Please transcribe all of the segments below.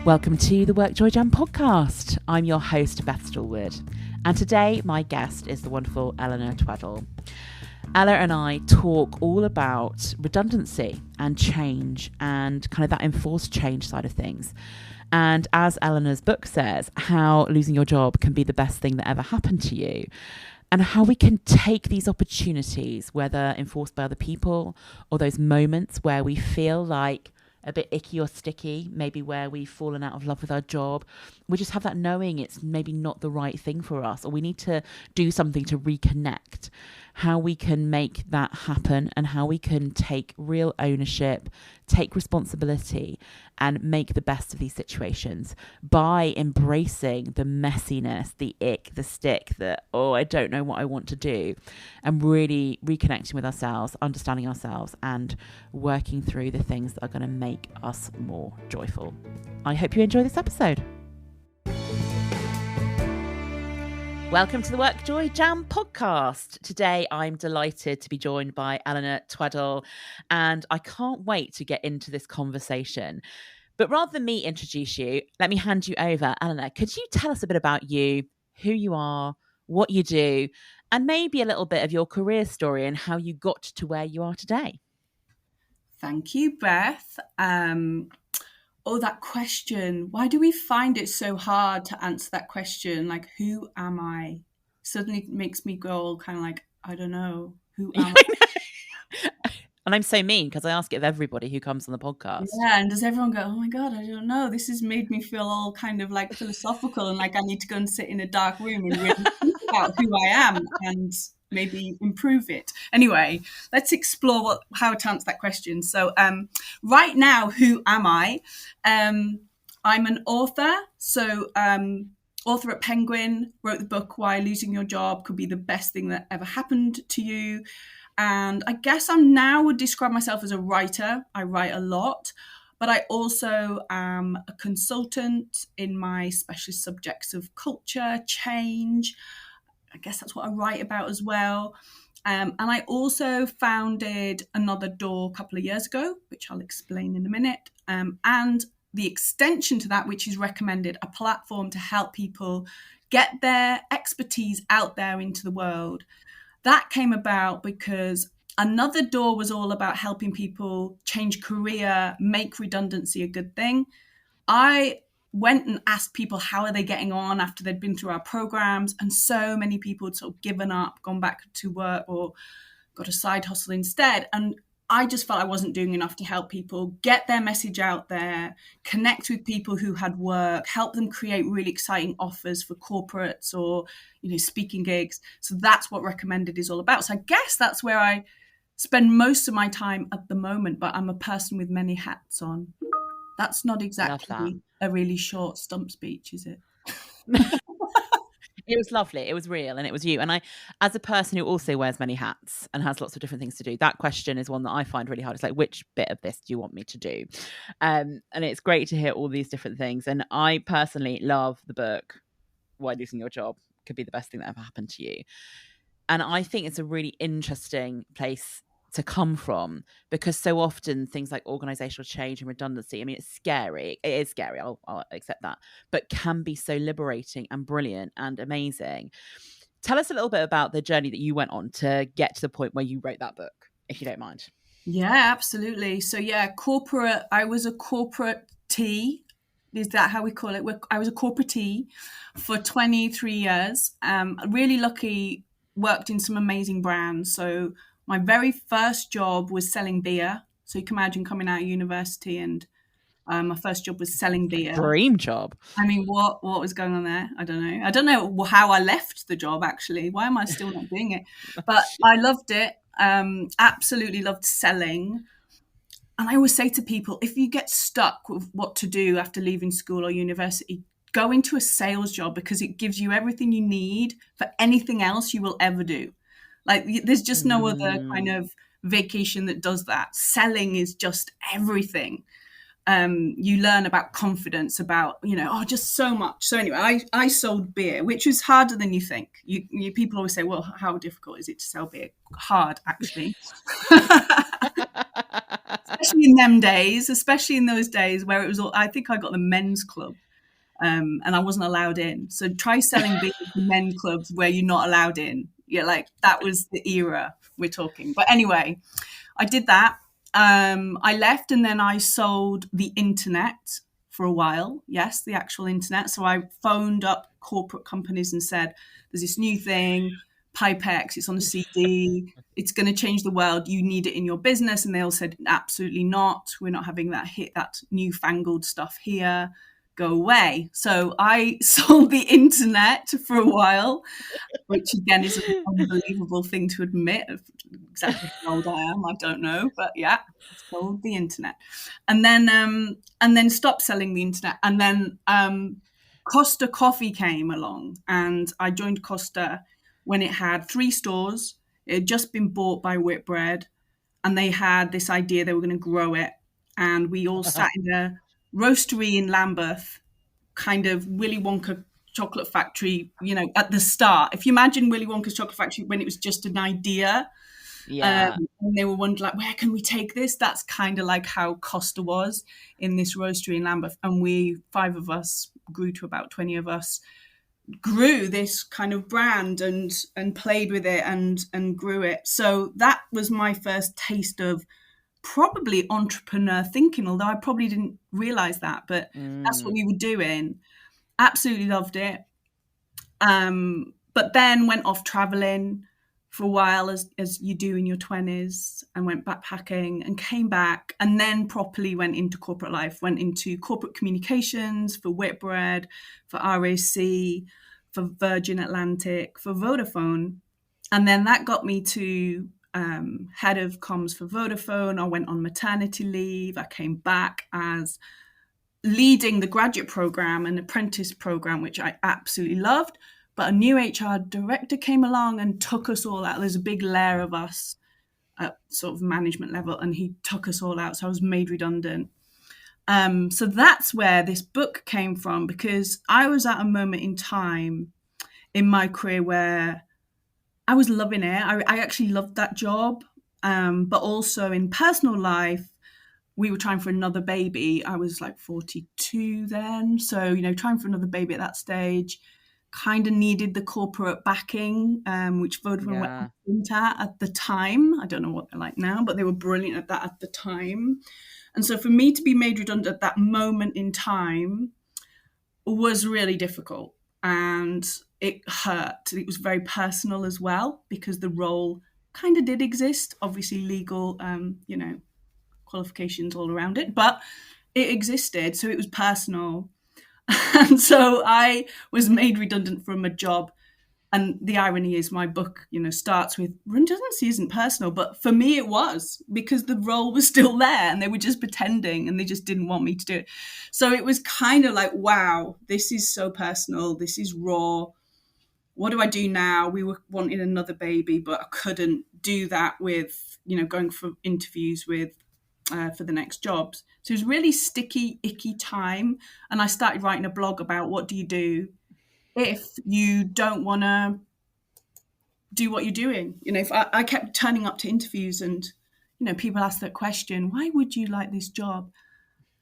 Welcome to the WorkJoy Jam podcast. I'm your host, Beth Stallwood, and today my guest is the wonderful Eleanor Tweddell. Ella and I talk all about redundancy and change and kind of that enforced change side of things. And as Eleanor's book says, how losing your job can be the best thing that ever happened to you. And how we can take these opportunities, whether enforced by other people or those moments where we feel like a bit icky or sticky, maybe where we've fallen out of love with our job. We just have that knowing it's maybe not the right thing for us, or we need to do something to reconnect. How we can make that happen and how we can take real ownership, take responsibility and make the best of these situations by embracing the messiness, the ick, the stick, I don't know what I want to do, and really reconnecting with ourselves, understanding ourselves and working through the things that are going to make us more joyful. I hope you enjoy this episode. Welcome to the WorkJoy Jam podcast. Today, I'm delighted to be joined by Eleanor Tweddell, and I can't wait to get into this conversation. But rather than me introduce you, let me hand you over. Eleanor, could you tell us a bit about you, who you are, what you do, and maybe a little bit of your career story and how you got to where you are today? Thank you, Beth. That question. Why do we find it so hard to answer that question? Like, who am I? Suddenly makes me go all kind of like, I don't know. Who am I? And I'm so mean because I ask it of everybody who comes on the podcast. Yeah, and does everyone go, oh my God, I don't know. This has made me feel all kind of like philosophical and like I need to go and sit in a dark room and really think about who I am and maybe improve it. Anyway, let's explore how to answer that question. So right now, who am I? I'm an author. So author at Penguin, wrote the book Why Losing Your Job Could Be the Best Thing That Ever Happened to You. And I guess would describe myself as a writer. I write a lot, but I also am a consultant in my specialist subjects of culture, change. I guess that's what I write about as well. And I also founded Another Door a couple of years ago, which I'll explain in a minute. And the extension to that, which is Recommended, a platform to help people get their expertise out there into the world. That came about because Another Door was all about helping people change career, make redundancy a good thing. I went and asked people how are they getting on after they'd been through our programs, and so many people had sort of given up, gone back to work or got a side hustle instead. And I just felt I wasn't doing enough to help people get their message out there, connect with people who had work, help them create really exciting offers for corporates or, speaking gigs. So that's what Recommended is all about. So I guess that's where I spend most of my time at the moment, but I'm a person with many hats on. That's not exactly a really short stump speech, is it? It was lovely. It was real and it was you. And I, as a person who also wears many hats and has lots of different things to do, that question is one that I find really hard. It's like, which bit of this do you want me to do? And it's great to hear all these different things. And I personally love the book, Why Losing Your Job Could Be the Best Thing That Ever Happened to You. And I think it's a really interesting place to come from, because so often things like organizational change and redundancy, it's scary. It is scary. I'll accept that, but can be so liberating and brilliant and amazing. Tell us a little bit about the journey that you went on to get to the point where you wrote that book, if you don't mind. Yeah, absolutely. So I was a corporate T. Is that how we call it? I was a corporate T for 23 years. Really lucky, worked in some amazing brands. So my very first job was selling beer. So you can imagine coming out of university and my first job was selling beer. Dream job. What was going on there? I don't know how I left the job, actually. Why am I still not doing it? But I loved it. Absolutely loved selling. And I always say to people, if you get stuck with what to do after leaving school or university, go into a sales job, because it gives you everything you need for anything else you will ever do. Like, there's just no other kind of vacation that does that. Selling is just everything. You learn about confidence, about, just so much. So anyway, I sold beer, which is harder than you think. You people always say, well, how difficult is it to sell beer? Hard, actually. especially in them days, especially in those days where it was all, I think I got the men's club. And I wasn't allowed in. So try selling beer to men clubs where you're not allowed in. Yeah, like that was the era we're talking. But anyway, I did that. I left and then I sold the internet for a while. Yes, the actual internet. So I phoned up corporate companies and said, there's this new thing, Pipex, it's on a CD. It's going to change the world. You need it in your business. And they all said, absolutely not. We're not having that newfangled stuff here. Go away. So I sold the internet for a while, which again is an unbelievable thing to admit. Exactly how old I am, I don't know, but yeah, I sold the internet, and then stopped selling the internet, and then Costa Coffee came along, and I joined Costa when it had 3 stores. It had just been bought by Whitbread, and they had this idea they were going to grow it, and we all sat in a roastery in Lambeth, kind of Willy Wonka chocolate factory, at the start. If you imagine Willy Wonka's chocolate factory when it was just an idea, and they were wondering, like, where can we take this? That's kind of like how Costa was in this roastery in Lambeth. And we, 5 of us, grew to about 20 of us, grew this kind of brand and played with it and grew it. So that was my first taste of probably entrepreneur thinking, although I probably didn't realize that, but that's what we were doing. Absolutely loved it. But then went off traveling for a while, as you do in your 20s, and went backpacking and came back, and then properly went into corporate life, went into corporate communications for Whitbread, for RAC, for Virgin Atlantic, for Vodafone. And then that got me to head of comms for Vodafone. I went on maternity leave. I came back as leading the graduate program and apprentice program, which I absolutely loved. But a new HR director came along and took us all out. There's a big layer of us at sort of management level, and he took us all out. So I was made redundant. So that's where this book came from, because I was at a moment in time in my career where I was loving it. I actually loved that job. But also in personal life, we were trying for another baby. I was like 42 then. So, trying for another baby at that stage, kind of needed the corporate backing, which Vodafone went at the time. I don't know what they're like now, but they were brilliant at that at the time. And so for me to be made redundant at that moment in time was really difficult. And it hurt. It was very personal as well, because the role kind of did exist. Obviously legal, qualifications all around it, but it existed. So it was personal. And so I was made redundant from a job. And the irony is my book, starts with redundancy isn't personal, but for me it was, because the role was still there and they were just pretending and they just didn't want me to do it. So it was kind of like, wow, this is so personal. This is raw. What do I do now? We were wanting another baby, but I couldn't do that with, going for interviews with for the next jobs. So it was really sticky, icky time. And I started writing a blog about what do you do if you don't want to do what you're doing. If I kept turning up to interviews and, people asked that question, why would you like this job?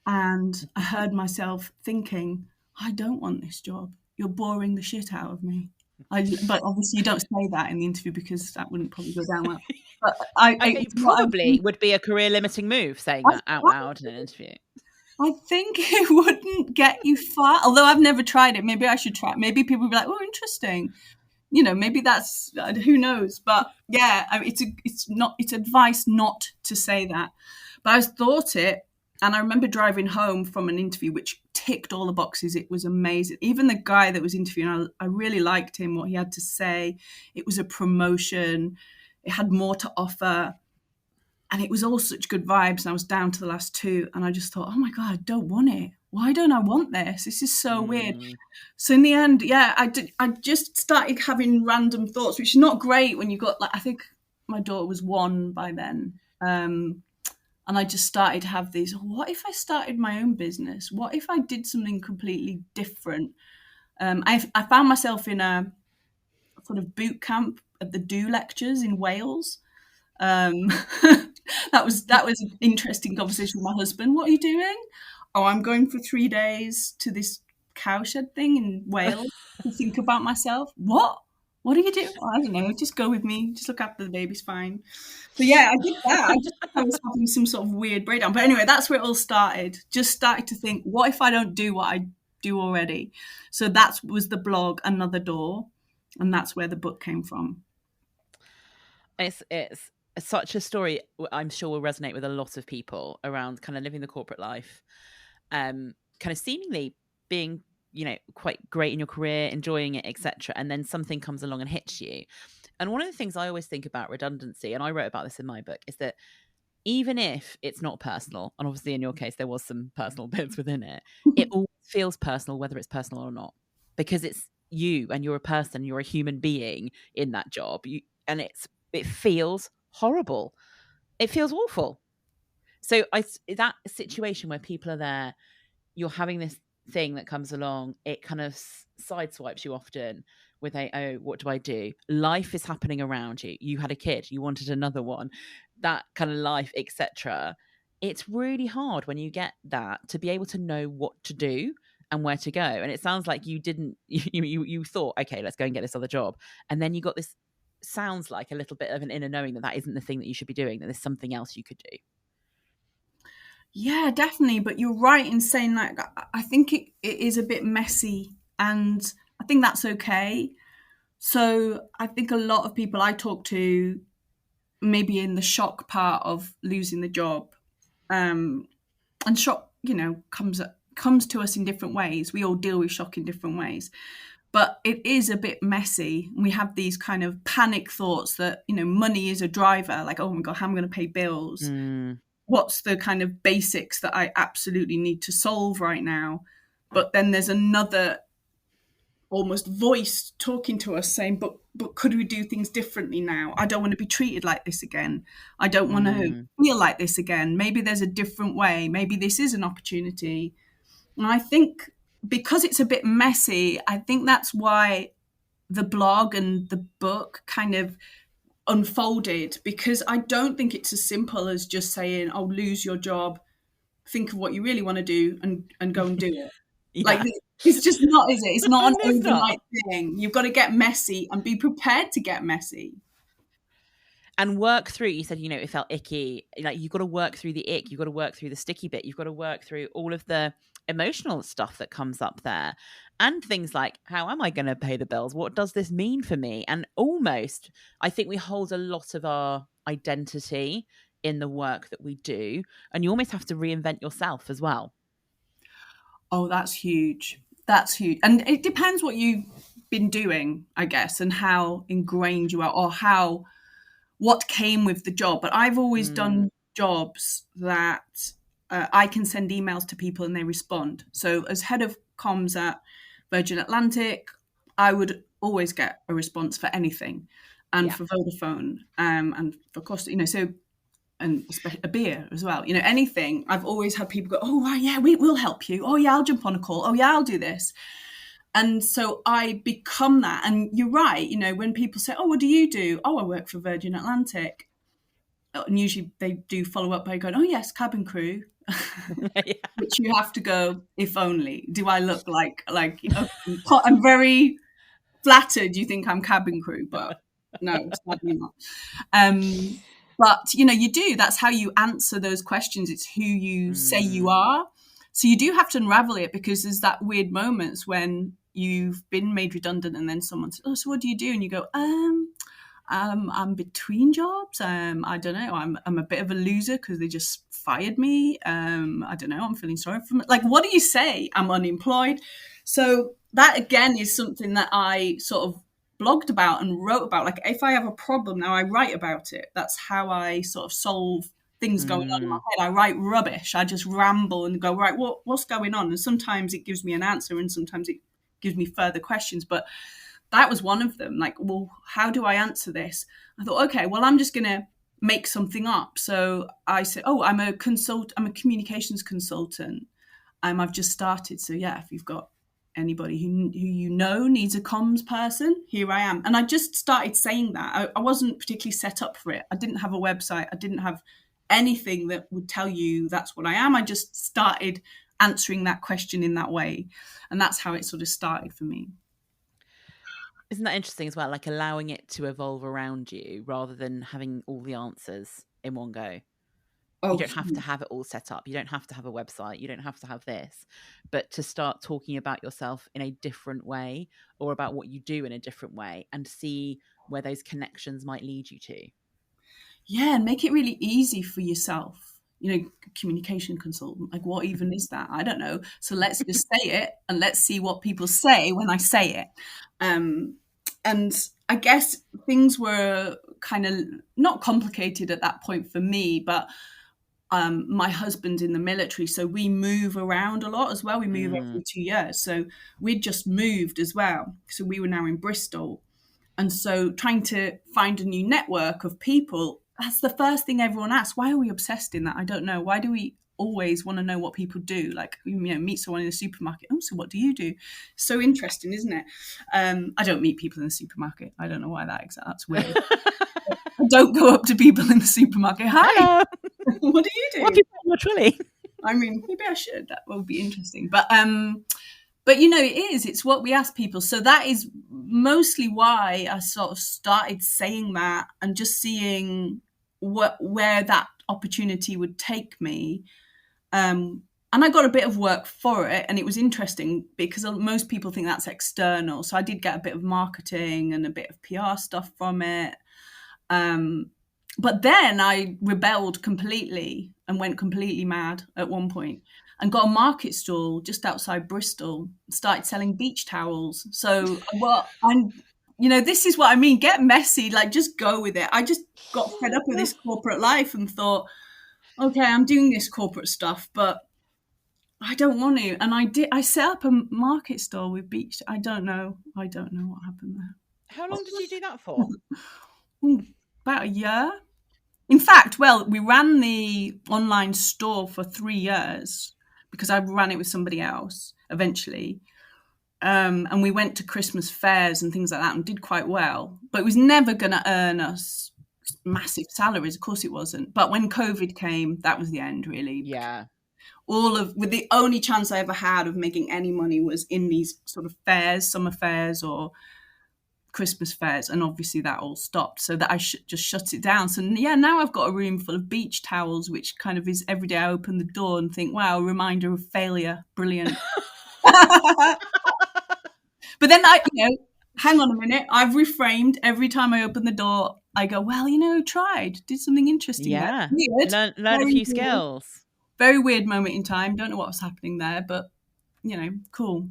And I heard myself thinking, I don't want this job. You're boring the shit out of me. But obviously you don't say that in the interview, because that wouldn't probably go down well. But it probably would be a career limiting move, saying that out loud in an interview. I think it wouldn't get you far. Although I've never tried it. Maybe I should try it. Maybe people would be like, oh, interesting. Maybe that's, who knows. But yeah, it's advice not to say that. But I thought it. And I remember driving home from an interview, which ticked all the boxes. It was amazing. Even the guy that was interviewing, I really liked him, what he had to say. It was a promotion. It had more to offer. And it was all such good vibes. And I was down to the last 2. And I just thought, oh my God, I don't want it. Why don't I want this? This is so weird. So in the end, I just started having random thoughts, which is not great when you've got, I think my daughter was 1 by then. And I just started to have these, what if I started my own business? What if I did something completely different? I found myself in a sort of boot camp at the Do lectures in Wales. That was an interesting conversation with my husband. What are you doing? Oh, I'm going for 3 days to this cowshed thing in Wales to think about myself. What? What are you doing? Oh, I don't know. Just go with me. Just look after the baby's fine. So yeah, I did that. I was having some sort of weird breakdown. But anyway, that's where it all started. Just started to think, what if I don't do what I do already? So that was the blog, Another Door, and that's where the book came from. It's such a story I'm sure will resonate with a lot of people around kind of living the corporate life, kind of seemingly being, quite great in your career, enjoying it, etc. And then something comes along and hits you. And one of the things I always think about redundancy, and I wrote about this in my book, is that even if it's not personal, and obviously in your case there was some personal bits within it, it all feels personal, whether it's personal or not, because it's you and you're a person, you're a human being in that job, and it feels horrible. It feels awful. So that situation where people are there, you're having this thing that comes along, it kind of sideswipes you often with what do I do? Life is happening around you. You had a kid, you wanted another one, that kind of life, etc. It's really hard when you get that to be able to know what to do and where to go. And it sounds like you didn't, you thought, okay, let's go and get this other job. And then you got this, sounds like a little bit of an inner knowing that isn't the thing that you should be doing, that there's something else you could do. Yeah, definitely. But you're right in saying that. I think it is a bit messy, and I think that's okay. So I think a lot of people I talk to, maybe in the shock part of losing the job, and shock, comes to us in different ways. We all deal with shock in different ways. But it is a bit messy. We have these kind of panic thoughts that, money is a driver, like, oh my God, how am I going to pay bills? What's the kind of basics that I absolutely need to solve right now? But then there's another almost voice talking to us saying, but could we do things differently now? I don't want to be treated like this again. I don't want to feel like this again. Maybe there's a different way. Maybe this is an opportunity. And I think because it's a bit messy, I think that's why the blog and the book kind of unfolded, because I don't think it's as simple as just saying, oh, lose your job, think of what you really want to do and go and do it. Yeah. Like, it's just not, is it? It's not an overnight thing. You've got to get messy and be prepared to get messy. And work through, you said, it felt icky. Like, you've got to work through the ick. You've got to work through the sticky bit. You've got to work through all of the emotional stuff that comes up there. And things like, how am I going to pay the bills? What does this mean for me? And almost, I think we hold a lot of our identity in the work that we do. And you almost have to reinvent yourself as well. Oh, that's huge. That's huge. And it depends what you've been doing, I guess, and how ingrained you are, or what came with the job. But I've always done jobs that I can send emails to people and they respond. So as head of comms at Virgin Atlantic, I would always get a response for anything. And for Vodafone, and for Costa, so, and especially a beer as well, anything. I've always had people go, oh, right, yeah, we'll help you. Oh, yeah, I'll jump on a call. Oh, yeah, I'll do this. And so I become that. And you're right, when people say, oh, what do you do? Oh, I work for Virgin Atlantic. And usually they do follow up by going, oh, yes, cabin crew. Which you have to go, if only. Do I look like I'm very flattered you think I'm cabin crew, but no, sadly not. But, you do. That's how you answer those questions. It's who you say you are. So you do have to unravel it, because there's that weird moments when you've been made redundant and then someone says, oh, so what do you do? And you go, I'm between jobs. I don't know. I'm a bit of a loser because they just fired me. I don't know. I'm feeling sorry for me. Like, what do you say? I'm unemployed. So that, again, is something that I sort of blogged about and wrote about. Like, if I have a problem now, I write about it. That's how I sort of solve things going on in my head. I write rubbish. I just ramble and go, right, what's going on? And sometimes it gives me an answer and sometimes it gives me further questions. But that was one of them. Like, well, how do I answer this? I thought, okay, well, I'm just going to make something up. So I said, oh, I'm a communications consultant. I've just started. So yeah, if you've got anybody who needs a comms person, here I am. And I just started saying that. I wasn't particularly set up for it. I didn't have a website. I didn't have anything that would tell you that's what I am. I just started answering that question in that way. And that's how it sort of started for me. Isn't that interesting as well? Like allowing it to evolve around you rather than having all the answers in one go. You don't have to have it all set up. You don't have to have a website. You don't have to have this. But to start talking about yourself in a different way, or about what you do in a different way, and see where those connections might lead you to. Yeah, and make it really easy for yourself. You know, communication consultant, like what even is that? I don't know. So let's just say it and let's see what people say when I say it. And I guess things were kind of not complicated at that point for me, but my husband's in the military, so we move around a lot as well. We move every 2 years. So we'd just moved as well. So we were now in Bristol. And so trying to find a new network of people, that's the first thing everyone asks. Why are we obsessed in that? I don't know. Why do we always want to know what people do? Like, you know, meet someone in the supermarket. Oh, so what do you do? So interesting, isn't it? I don't meet people in the supermarket. I don't know why that's weird. I don't go up to people in the supermarket. Hi, what do you do? What do you do really? I mean, maybe I should. That would be interesting. But you know, it's what we ask people. So that is mostly why I sort of started saying that and just seeing where that opportunity would take me. And I got a bit of work for it, and it was interesting because most people think that's external. So I did get a bit of marketing and a bit of PR stuff from it. But then I rebelled completely and went completely mad at one point and got a market stall just outside Bristol, started selling beach towels. So you know, this is what I mean. Get messy, like just go with it. I just got fed up with this corporate life and thought, okay, I'm doing this corporate stuff, but I don't want to. And I set up a market stall with beach. I don't know what happened there. How long did you do that for? About a year. In fact, we ran the online store for 3 years because I ran it with somebody else eventually. And we went to Christmas fairs and things like that and did quite well. But it was never going to earn us massive salaries. Of course it wasn't. But when COVID came, that was the end, really. Yeah. With the only chance I ever had of making any money was in these sort of fairs, summer fairs or Christmas fairs, and obviously that all stopped, so that I just shut it down. So yeah, now I've got a room full of beach towels, which kind of is every day I open the door and think, wow, a reminder of failure, brilliant. But then hang on a minute, I've reframed. Every time I open the door I go, well, did something interesting. Yeah, weird. Learn a few skills. Very weird moment in time, don't know what was happening there, but cool.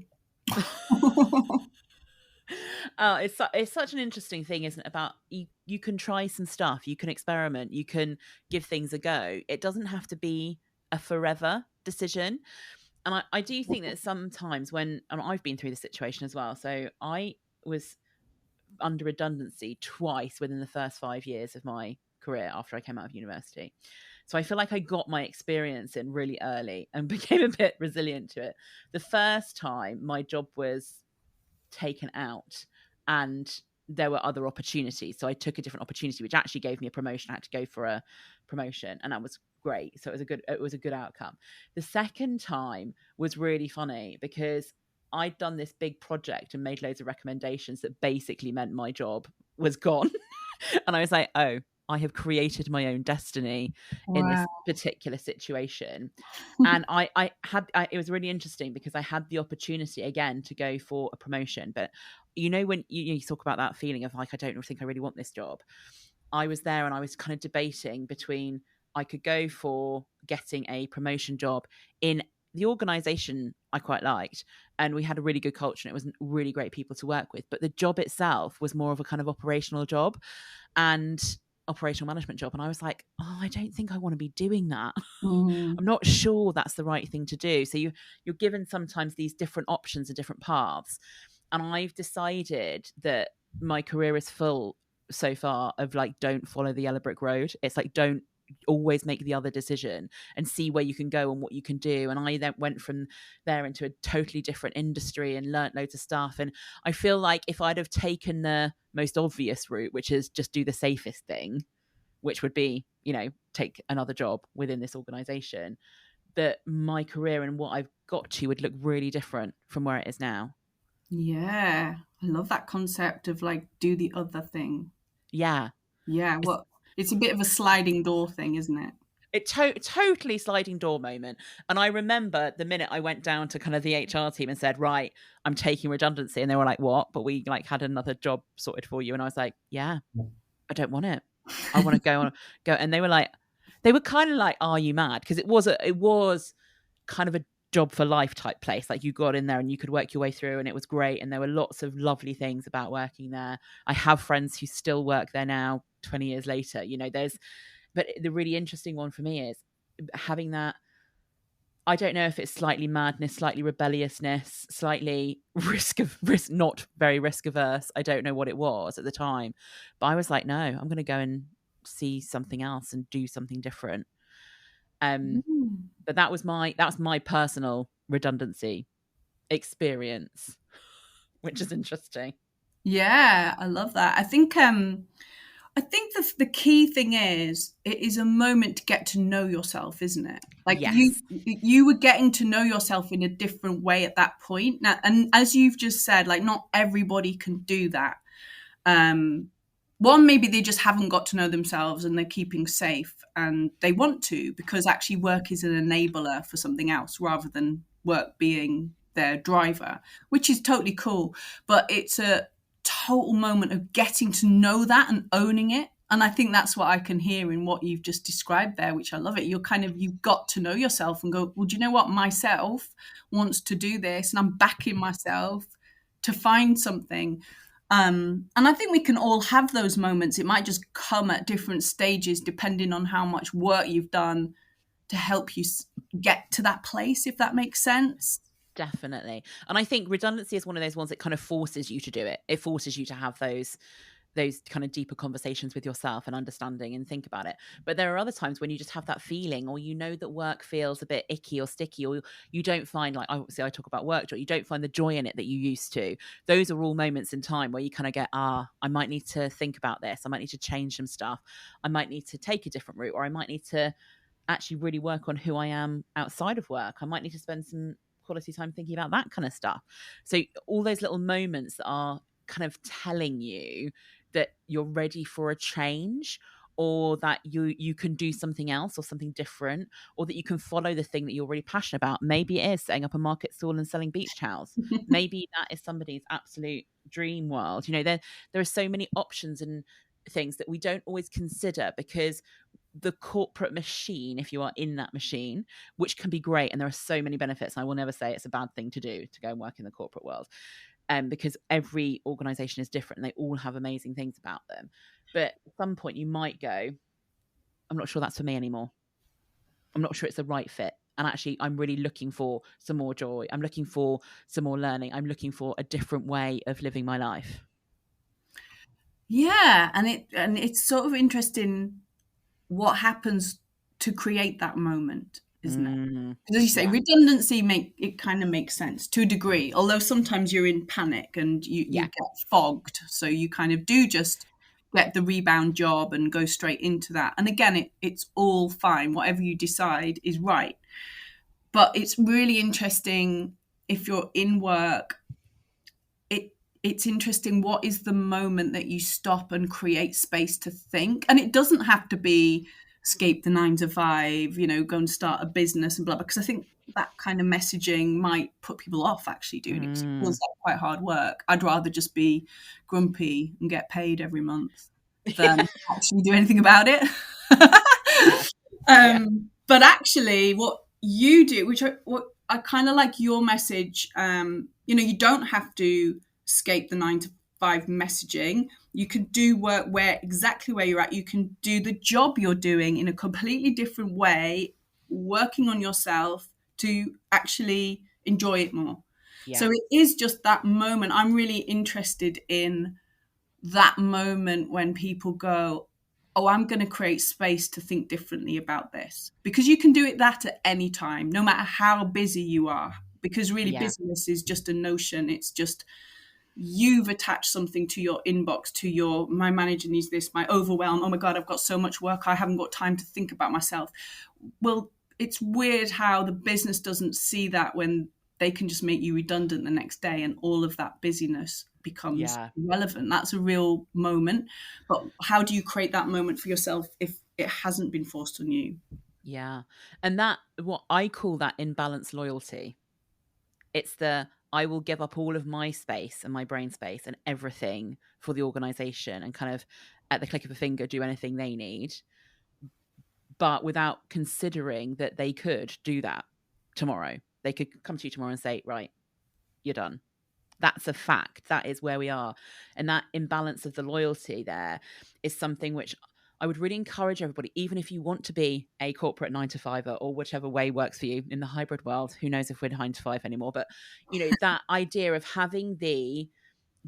Oh, it's such an interesting thing, isn't it? About you can try some stuff, you can experiment, you can give things a go. It doesn't have to be a forever decision. And I do think that sometimes when I've been through the situation as well. So I was under redundancy twice within the first 5 years of my career after I came out of university. So I feel like I got my experience in really early and became a bit resilient to it. The first time my job was taken out and there were other opportunities, so I took a different opportunity which actually gave me a promotion. I had to go for a promotion and that was great, so it was a good outcome. The second time was really funny because I'd done this big project and made loads of recommendations that basically meant my job was gone. And I was like, oh, I have created my own destiny in this particular situation. And it was really interesting because I had the opportunity again to go for a promotion. But when you talk about that feeling of like, I don't think I really want this job. I was there and I was kind of debating between I could go for getting a promotion job in the organization I quite liked, and we had a really good culture and it was really great people to work with. But the job itself was more of a kind of operational job and operational management job. And I was like, oh, I don't think I want to be doing that. I'm not sure that's the right thing to do. So you're given sometimes these different options and different paths. And I've decided that my career is full so far of like, don't follow the yellow brick road. It's like, don't always make the other decision and see where you can go and what you can do. And I then went from there into a totally different industry and learnt loads of stuff. And I feel like if I'd have taken the most obvious route, which is just do the safest thing, which would be, take another job within this organization, that my career and what I've got to would look really different from where it is now. Yeah, I love that concept of like do the other thing. Yeah. Yeah, it's a bit of a sliding door thing, isn't it? Totally sliding door moment. And I remember the minute I went down to kind of the HR team and said, right, I'm taking redundancy. And they were like, what? But we like had another job sorted for you. And I was like, yeah, I don't want it. I want to go. And they were kind of like, are you mad? Because it was kind of a job for life type place. Like you got in there and you could work your way through, and it was great. And there were lots of lovely things about working there. I have friends who still work there now, 20 years later. But the really interesting one for me is having that. I don't know if it's slightly madness, slightly rebelliousness, slightly not very risk averse. I don't know what it was at the time, but I was like, no, I'm going to go and see something else and do something different. But that was my personal redundancy experience, which is interesting. Yeah, I love that. I think the key thing is it is a moment to get to know yourself, isn't it? Like yes. you were getting to know yourself in a different way at that point. Now, and as you've just said, like not everybody can do that. One, maybe they just haven't got to know themselves and they're keeping safe and they want to, because actually work is an enabler for something else rather than work being their driver, which is totally cool. But it's a total moment of getting to know that and owning it. And I think that's what I can hear in what you've just described there, which I love it. You've got to know yourself and go, well, do you know what? Myself wants to do this and I'm backing myself to find something. And I think we can all have those moments. It might just come at different stages depending on how much work you've done to help you get to that place, if that makes sense. Definitely. And I think redundancy is one of those ones that kind of forces you to do it. It forces you to have those kind of deeper conversations with yourself and understanding and think about it. But there are other times when you just have that feeling, or that work feels a bit icky or sticky, or you don't find, like, obviously I talk about WorkJoy, you don't find the joy in it that you used to. Those are all moments in time where you kind of get, I might need to think about this. I might need to change some stuff. I might need to take a different route, or I might need to actually really work on who I am outside of work. I might need to spend some quality time thinking about that kind of stuff. So all those little moments are kind of telling you that you're ready for a change, or that you can do something else or something different, or that you can follow the thing that you're really passionate about. Maybe it is setting up a market stall and selling beach towels. Maybe that is somebody's absolute dream world. There are so many options and things that we don't always consider, because the corporate machine, if you are in that machine, which can be great, and there are so many benefits, and I will never say it's a bad thing to do to go and work in the corporate world, because every organization is different and they all have amazing things about them. But at some point you might go, I'm not sure that's for me anymore. I'm not sure it's the right fit. And actually, I'm really looking for some more joy. I'm looking for some more learning. I'm looking for a different way of living my life. Yeah, and it's sort of interesting what happens to create that moment, isn't it? Because as you say, redundancy it kind of makes sense to a degree, although sometimes you're in panic and you get fogged, so you kind of do just get the rebound job and go straight into that. And again, it's all fine. Whatever you decide is right. But it's really interesting if you're in work. It's interesting, what is the moment that you stop and create space to think? And it doesn't have to be escape the 9 to 5, go and start a business and blah, because I think that kind of messaging might put people off actually doing it. It feels like quite hard work. I'd rather just be grumpy and get paid every month than actually do anything about it. But actually what you do, what I kind of like your message, you don't have to escape the 9 to 5 messaging. You can do work exactly where you're at. You can do the job you're doing in a completely different way, working on yourself to actually enjoy it more. Yeah. So it is just that moment. I'm really interested in that moment when people go, oh, I'm going to create space to think differently about this. Because you can do it at any time, no matter how busy you are. Because really busyness is just a notion. It's just you've attached something to your inbox, to your, my manager needs this, my overwhelm, oh my God, I've got so much work, I haven't got time to think about myself. Well, it's weird how the business doesn't see that when they can just make you redundant the next day and all of that busyness becomes irrelevant. That's a real moment. But how do you create that moment for yourself if it hasn't been forced on you? Yeah. And that, what I call that imbalanced loyalty. It's the, I will give up all of my space and my brain space and everything for the organization and kind of at the click of a finger do anything they need, but without considering that they could do that tomorrow. They could come to you tomorrow and say, right, you're done. That's a fact. That is where we are. And that imbalance of the loyalty there is something which I would really encourage everybody, even if you want to be a corporate 9-to-5er or whichever way works for you in the hybrid world. Who knows if we're 9-to-5 anymore? But, you know, that idea of having the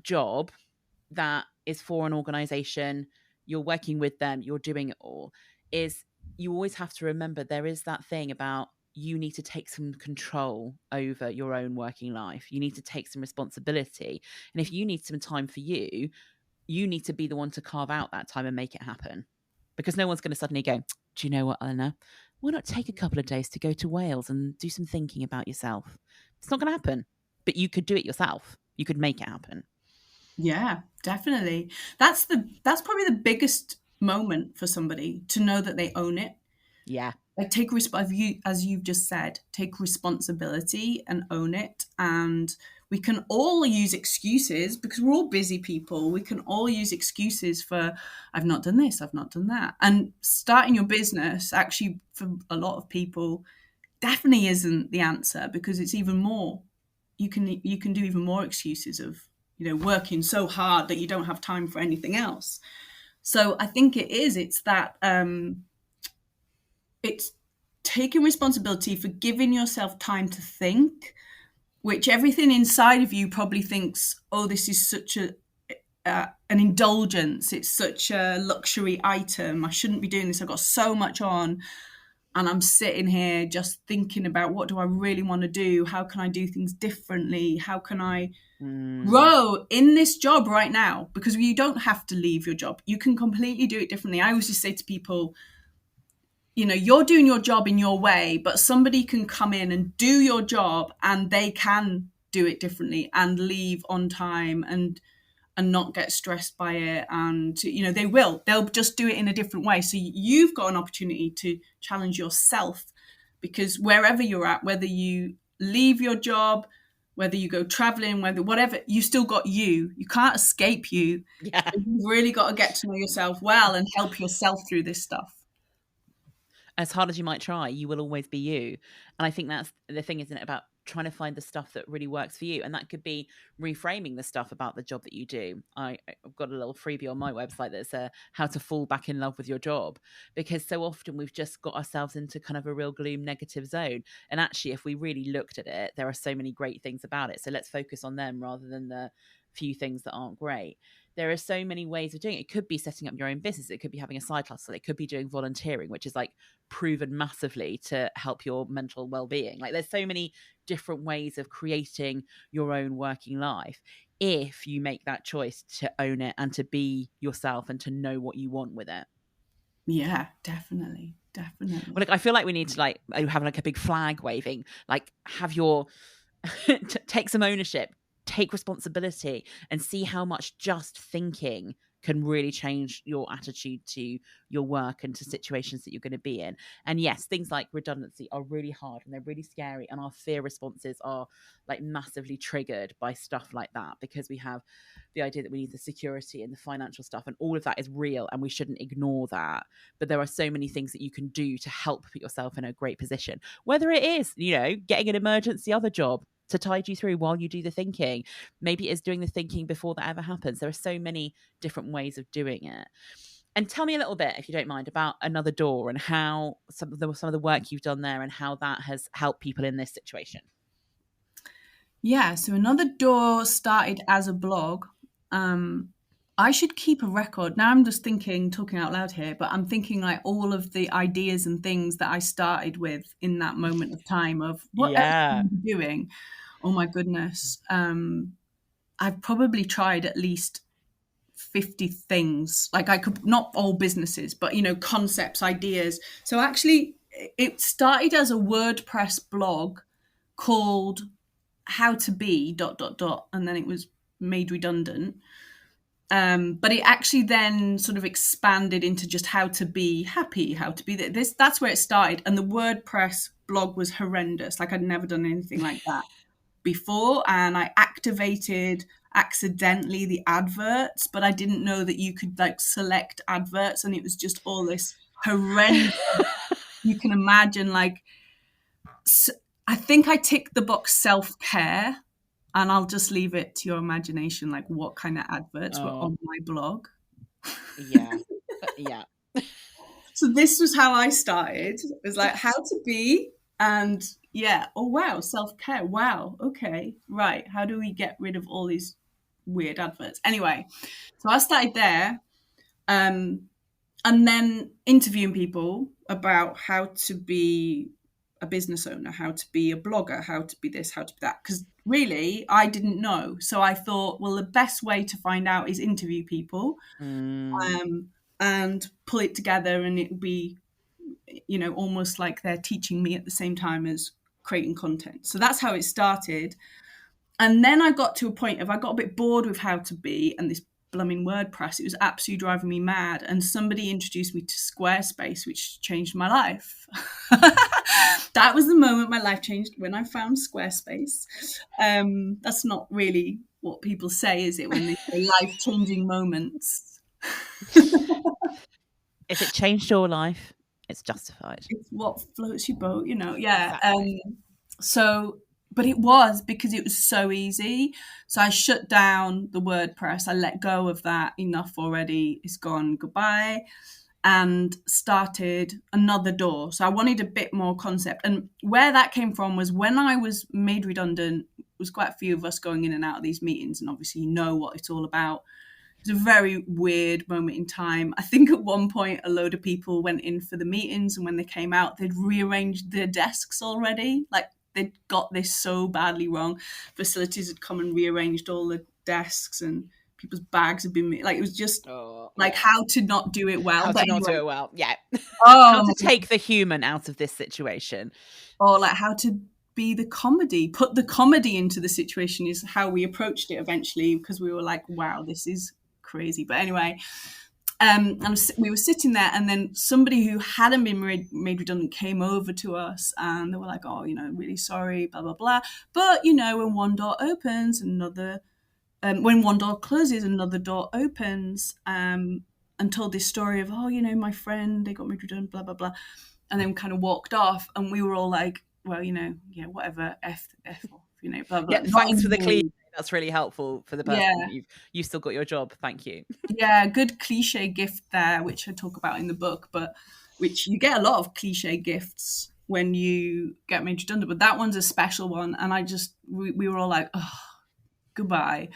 job that is for an organization, you're working with them, you're doing it all, is you always have to remember there is that thing about you need to take some control over your own working life. You need to take some responsibility. And if you need some time for you, you need to be the one to carve out that time and make it happen. Because no one's going to suddenly go, do you know what, Eleanor? Why not take a couple of days to go to Wales and do some thinking about yourself? It's not going to happen. But you could do it yourself. You could make it happen. Yeah, definitely. That's probably the biggest moment for somebody, to know that they own it. Yeah. Like as you've just said, take responsibility and own it. And we can all use excuses because we're all busy people. We can all use excuses for, I've not done this, I've not done that. And starting your business, actually, for a lot of people, definitely isn't the answer, because it's even more. You can do even more excuses of, you know, working so hard that you don't have time for anything else. So I think it's that it's taking responsibility for giving yourself time to think, which everything inside of you probably thinks, oh, this is such an indulgence. It's such a luxury item. I shouldn't be doing this. I've got so much on. And I'm sitting here just thinking about, what do I really want to do? How can I do things differently? How can I grow in this job right now? Because you don't have to leave your job. You can completely do it differently. I always just say to people, you know, you're doing your job in your way, but somebody can come in and do your job and they can do it differently and leave on time and not get stressed by it. And, you know, they'll just do it in a different way. So you've got an opportunity to challenge yourself, because wherever you're at, whether you leave your job, whether you go traveling, whatever, you still got you. You can't escape you. Yeah. So you've really got to get to know yourself well and help yourself through this stuff. As hard as you might try, you will always be you. And I think that's the thing, isn't it, about trying to find the stuff that really works for you. And that could be reframing the stuff about the job that you do. I've got a little freebie on my website that's how to fall back in love with your job, because so often we've just got ourselves into kind of a real gloom negative zone. And actually, if we really looked at it, there are so many great things about it. So let's focus on them rather than the few things that aren't great. There are so many ways of doing it. It could be setting up your own business. It could be having a side hustle. It could be doing volunteering, which is like proven massively to help your mental well-being. Like there's so many different ways of creating your own working life if you make that choice to own it and to be yourself and to know what you want with it. Yeah, definitely. Well, like, I feel like we need to like have like a big flag waving, like have your take some ownership, take responsibility, and see how much just thinking can really change your attitude to your work and to situations that you're going to be in. And yes, things like redundancy are really hard and they're really scary, and our fear responses are like massively triggered by stuff like that, because we have the idea that we need the security and the financial stuff, and all of that is real and we shouldn't ignore that. But there are so many things that you can do to help put yourself in a great position, whether it is, you know, getting an emergency other job to tide you through while you do the thinking. Maybe it's doing the thinking before that ever happens. There are so many different ways of doing it. And tell me a little bit, if you don't mind, about Another Door and how some of the work you've done there and how that has helped people in this situation. Yeah, so Another Door started as a blog. I should keep a record. Now I'm just thinking, talking out loud here, but I'm thinking like all of the ideas and things that I started with in that moment of time of what else am I doing? Oh my goodness. I've probably tried at least 50 things. Like I could, not all businesses, but, you know, concepts, ideas. So actually it started as a WordPress blog called how to be ... and then it was made redundant. But it actually then sort of expanded into just how to be happy, how to be this. That's where it started. And the WordPress blog was horrendous. Like I'd never done anything like that before. And I activated accidentally the adverts, but I didn't know that you could like select adverts, and it was just all this horrendous. You can imagine, like, I think I ticked the box self-care. And I'll just leave it to your imagination, like what kind of adverts were on my blog. Yeah. Yeah. So this was how I started. It was like how to be, and yeah, oh wow, self-care. Wow, okay, right. How do we get rid of all these weird adverts? Anyway, so I started there, and then interviewing people about how to be a business owner, how to be a blogger, how to be this, how to be that. Because really, I didn't know. So I thought, well, the best way to find out is interview people and pull it together, and it would be, you know, almost like they're teaching me at the same time as creating content. So that's how it started. And then I got to a point of I got a bit bored with how to be and this blooming WordPress. It was absolutely driving me mad. And somebody introduced me to Squarespace, which changed my life. That was the moment my life changed, when I found Squarespace. That's not really what people say, is it, when they say life-changing moments? If it changed your life, it's justified. It's what floats your boat, you know. Yeah. Exactly. But it was because it was so easy. So I shut down the WordPress. I let go of that. Enough already. It's gone. Goodbye. And started another door. So I wanted a bit more concept. And where that came from was when I was made redundant, there was quite a few of us going in and out of these meetings. And obviously you know what it's all about. It was a very weird moment in time. I think at one point a load of people went in for the meetings, and when they came out, they'd rearranged their desks already. Like, they'd got this so badly wrong. Facilities had come and rearranged all the desks, and people's bags had been like, it was just how to not do it well. How to not do it well. Yeah. Oh, how to take the human out of this situation. Or like how to be the comedy, put the comedy into the situation is how we approached it eventually, because we were like, wow, this is crazy. But anyway, and we were sitting there, and then somebody who hadn't been made redundant came over to us, and they were like, oh, you know, really sorry, blah, blah, blah. But, you know, when one door opens, another, when one door closes, another door opens, and told this story of, oh, you know, my friend, they got made redundant, blah, blah, blah. And then kind of walked off, and we were all like, well, you know, yeah, whatever, F off, you know, blah, blah. Yeah, thanks for the cliche. That's really helpful for the person. Yeah. You've still got your job. Thank you. Yeah, good cliche gift there, which I talk about in the book, but which you get a lot of cliche gifts when you get made redundant. But that one's a special one. And we were all like, oh, goodbye.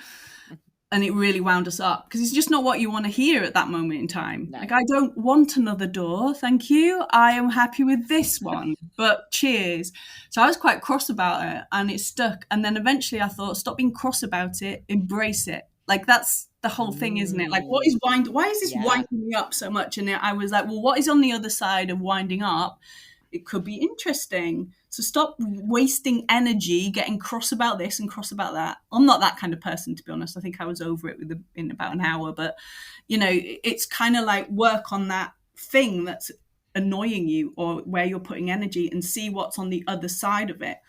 And it really wound us up, because it's just not what you want to hear at that moment in time. No. Like, I don't want another door, thank you. I am happy with this one, but cheers. So I was quite cross about it, and it stuck. And then eventually I thought, stop being cross about it, embrace it. Like, that's the whole thing, isn't it? Like, why is this winding me up so much? And I was like, well, what is on the other side of winding up? It could be interesting. So stop wasting energy getting cross about this and cross about that. I'm not that kind of person, to be honest. I think I was over it in about an hour. But, you know, it's kind of like work on that thing that's annoying you, or where you're putting energy, and see what's on the other side of it.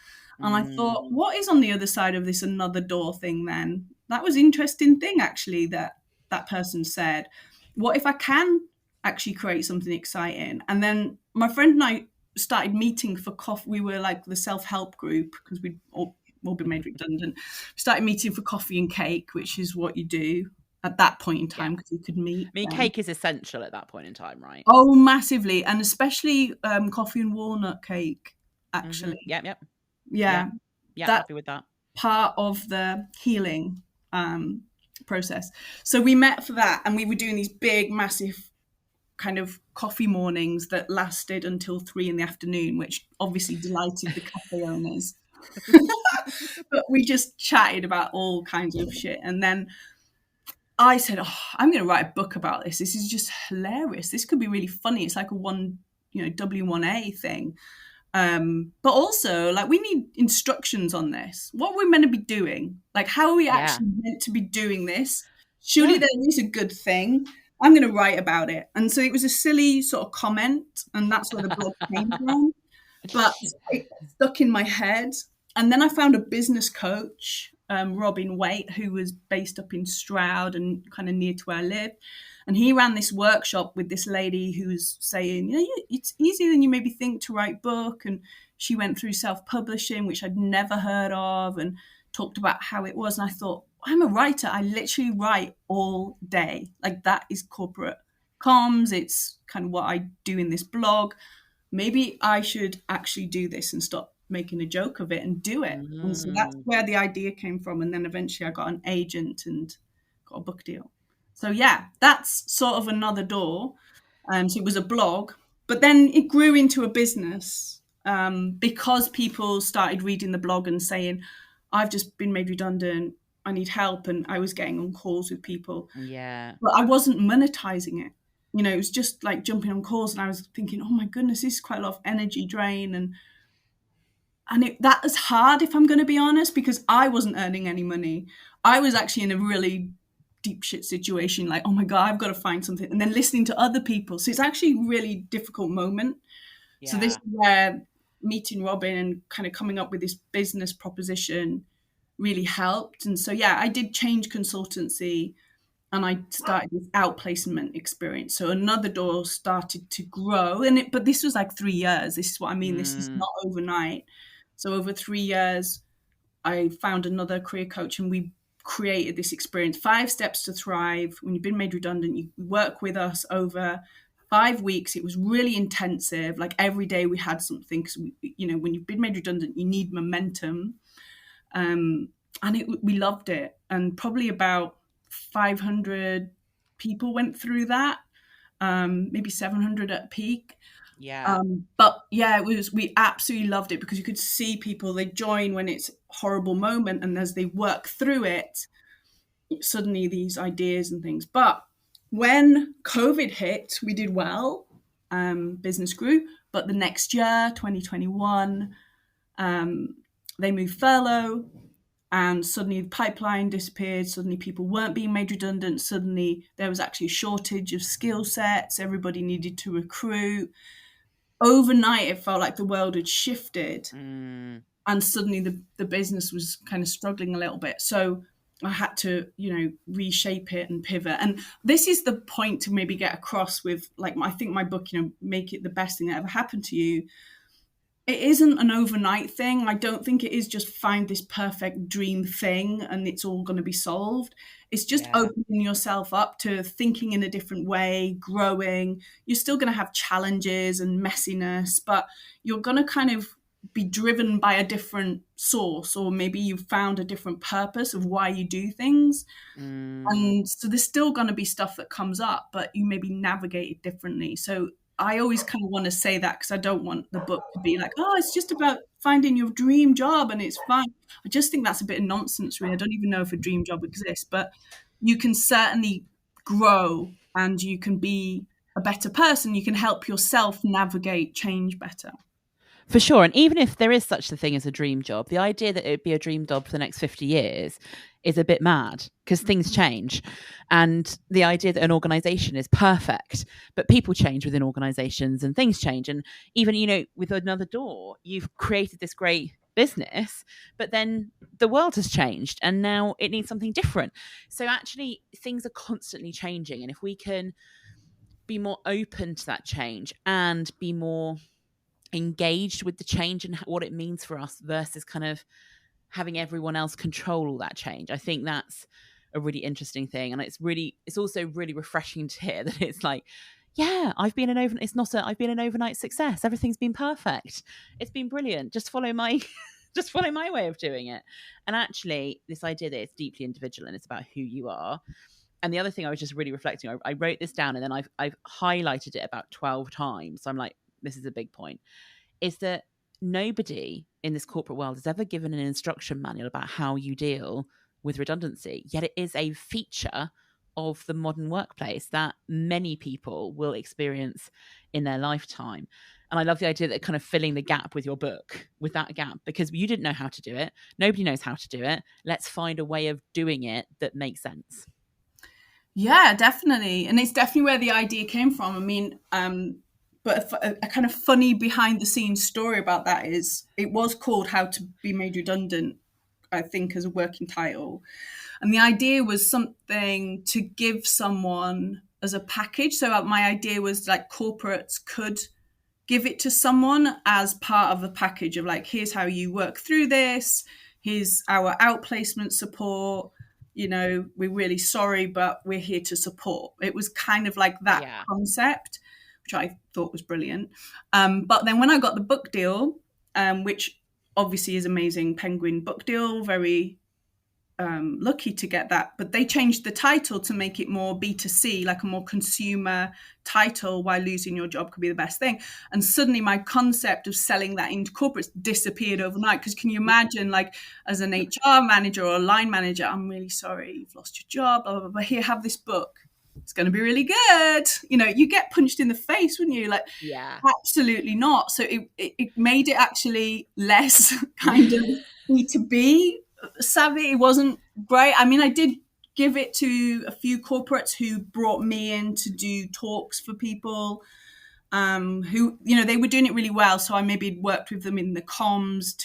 And I thought, what is on the other side of this another door thing then? That was an interesting thing, actually, that person said. What if I can actually create something exciting? And then my friend and I started meeting for coffee. We were like the self-help group, because we'd all been made redundant. We started meeting for coffee and cake, which is what you do at that point in time, because you could meet. I mean, cake is essential at that point in time, right? Oh, massively. And especially coffee and walnut cake, actually. Mm-hmm. Yep. Yeah, happy with that. Part of the healing process. So we met for that, and we were doing these big, massive kind of coffee mornings that lasted until 3 p.m, which obviously delighted the cafe owners. But we just chatted about all kinds of shit. And then I said, oh, I'm going to write a book about this. This is just hilarious. This could be really funny. It's like a W1A thing. But also, like, we need instructions on this. What are we meant to be doing? Like, how are we actually meant to be doing this? Surely there is a good thing. I'm going to write about it. And so it was a silly sort of comment, and that's where the blog came from. But it stuck in my head. And then I found a business coach, Robin Waite, who was based up in Stroud and kind of near to where I live. And he ran this workshop with this lady who was saying, it's easier than you maybe think to write a book. And she went through self-publishing, which I'd never heard of, and talked about how it was. And I thought, I'm a writer. I literally write all day. Like, that is corporate comms. It's kind of what I do in this blog. Maybe I should actually do this and stop making a joke of it and do it. And so that's where the idea came from. And then eventually I got an agent and got a book deal. So yeah, that's sort of another door. So it was a blog, but then it grew into a business because people started reading the blog and saying, I've just been made redundant, I need help. And I was getting on calls with people. Yeah. But I wasn't monetizing it. It was just like jumping on calls, and I was thinking, oh my goodness, this is quite a lot of energy drain. And that was hard, if I'm going to be honest, because I wasn't earning any money. I was actually in a really deep shit situation, like, oh my God, I've got to find something. And then listening to other people. So it's actually a really difficult moment. Yeah. So this is where meeting Robin and kind of coming up with this business proposition really helped. And so, yeah, I did change consultancy, and I started this outplacement experience. So another door started to grow. But this was like 3 years. This is what I mean. This is not overnight. So over 3 years, I found another career coach, and we created this experience, 5 Steps to Thrive. When you've been made redundant, you work with us over 5 weeks. It was really intensive. Like, every day we had something, because when you've been made redundant, you need momentum. And we loved it. And probably about 500 people went through that, maybe 700 at peak. Yeah. But yeah, we absolutely loved it, because you could see people, they join when it's a horrible moment, and as they work through it, suddenly these ideas and things. But when COVID hit, we did well. Business grew. But the next year, 2021, they moved furlough, and suddenly the pipeline disappeared. Suddenly people weren't being made redundant. Suddenly there was actually a shortage of skill sets. Everybody needed to recruit. Overnight, it felt like the world had shifted. And suddenly the business was kind of struggling a little bit. So I had to, reshape it and pivot. And this is the point to maybe get across with, like, I think my book, Make It the Best Thing That Ever Happened to You. It isn't an overnight thing. I don't think it is just find this perfect dream thing and it's all going to be solved. It's just opening yourself up to thinking in a different way, growing. You're still going to have challenges and messiness, but you're going to kind of be driven by a different source, or maybe you've found a different purpose of why you do things. And so there's still going to be stuff that comes up, but you maybe navigate it differently. So I always kind of want to say that, because I don't want the book to be like, oh, it's just about finding your dream job and it's fine. I just think that's a bit of nonsense, really. I don't even know if a dream job exists, but you can certainly grow and you can be a better person. You can help yourself navigate change better. For sure. And even if there is such a thing as a dream job, the idea that it would be a dream job for the next 50 years is a bit mad, because things change. And the idea that an organization is perfect, but people change within organizations and things change. And even, with Another Door, you've created this great business, but then the world has changed and now it needs something different. So actually things are constantly changing. And if we can be more open to that change and be more engaged with the change and what it means for us, versus kind of having everyone else control all that change, I think that's a really interesting thing. And it's also really refreshing to hear that it's like, yeah, I've been an overnight success. Everything's been perfect. It's been brilliant. Just follow my way of doing it. And actually this idea that it's deeply individual and it's about who you are. And the other thing I was just really reflecting, I wrote this down and then I've highlighted it about 12 times. So I'm like, this is a big point, is that nobody in this corporate world has ever given an instruction manual about how you deal with redundancy, yet it is a feature of the modern workplace that many people will experience in their lifetime. And I love the idea that kind of filling the gap with your book, with that gap, because you didn't know how to do it. Nobody knows how to do it. Let's find a way of doing it that makes sense. Yeah, definitely. And it's definitely where the idea came from. I mean, but a kind of funny behind the scenes story about that is it was called How to Be Made Redundant, I think, as a working title. And the idea was something to give someone as a package. So my idea was like corporates could give it to someone as part of a package of like, here's how you work through this. Here's our outplacement support. You know, we're really sorry, but we're here to support. It was kind of like that concept, which I thought was brilliant. But then when I got the book deal, which obviously is amazing, Penguin book deal, very lucky to get that, but they changed the title to make it more B2C, like a more consumer title. Why losing your job could be the best thing. And suddenly my concept of selling that into corporates disappeared overnight. Because can you imagine, like, as an HR manager or a line manager, I'm really sorry you've lost your job, blah, blah, blah. Here, have this book, it's going to be really good. You know, you get punched in the face, wouldn't you? Like, yeah, absolutely not. So it made it actually less kind of B2B savvy. It wasn't great. I mean, I did give it to a few corporates who brought me in to do talks for people who, you know, they were doing it really well. So I maybe worked with them in the comms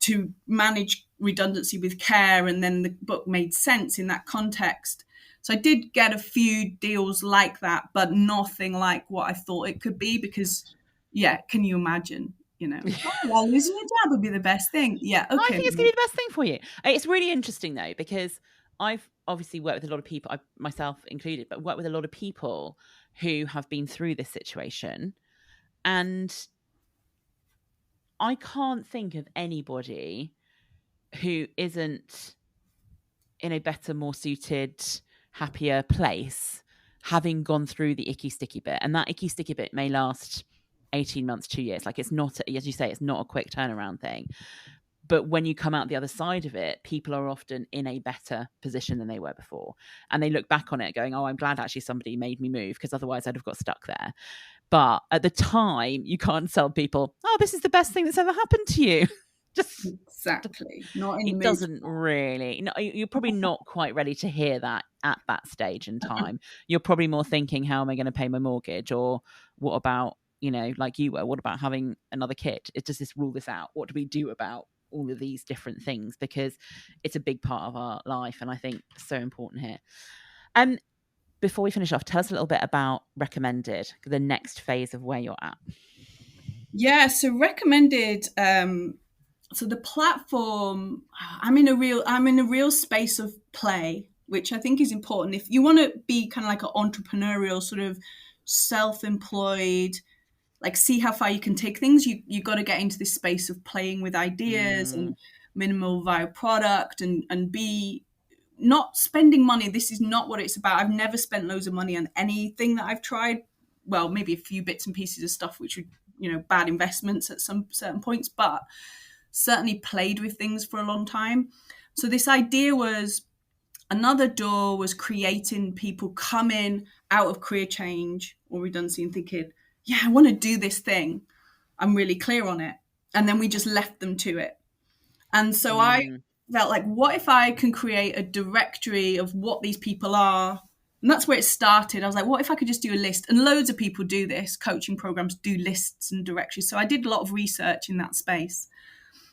to manage redundancy with care. And then the book made sense in that context. So I did get a few deals like that, but nothing like what I thought it could be because, yeah, can you imagine? You know, losing your job would be the best thing. Yeah, okay. I think it's going to be the best thing for you. It's really interesting, though, because I've obviously worked with a lot of people, myself included, but worked with a lot of people who have been through this situation. And I can't think of anybody who isn't in a better, more suited, happier place having gone through the icky sticky bit. And that icky sticky bit may last 18 months, 2 years. Like, it's not, as you say, it's not a quick turnaround thing. But when you come out the other side of it, people are often in a better position than they were before. And they look back on it going, oh, I'm glad actually somebody made me move, because otherwise I'd have got stuck there. But at the time, you can't tell people, oh, this is the best thing that's ever happened to you. Just exactly. Not in it doesn't really. No, you're probably not quite ready to hear that at that stage in time. You're probably more thinking, how am I going to pay my mortgage? Or what about, you know, like you were, what about having another kid? Does this rule this out? What do we do about all of these different things? Because it's a big part of our life, and I think so important here. Before we finish off, tell us a little bit about Recommended, the next phase of where you're at. Yeah, so Recommended, so the platform, I'm in a real space of play, which I think is important. If you want to be kind of like an entrepreneurial, sort of self-employed, like see how far you can take things, you got to get into this space of playing with ideas and minimal viable product and be not spending money. This is not what it's about. I've never spent loads of money on anything that I've tried. Well, maybe a few bits and pieces of stuff which were, you know, bad investments at some certain points, but certainly played with things for a long time. So this idea was, another door was creating people coming out of career change or redundancy and thinking, yeah, I want to do this thing. I'm really clear on it. And then we just left them to it. And so I felt like, what if I can create a directory of what these people are? And that's where it started. I was like, what if I could just do a list? And loads of people do this. Coaching programs do lists and directories. So I did a lot of research in that space.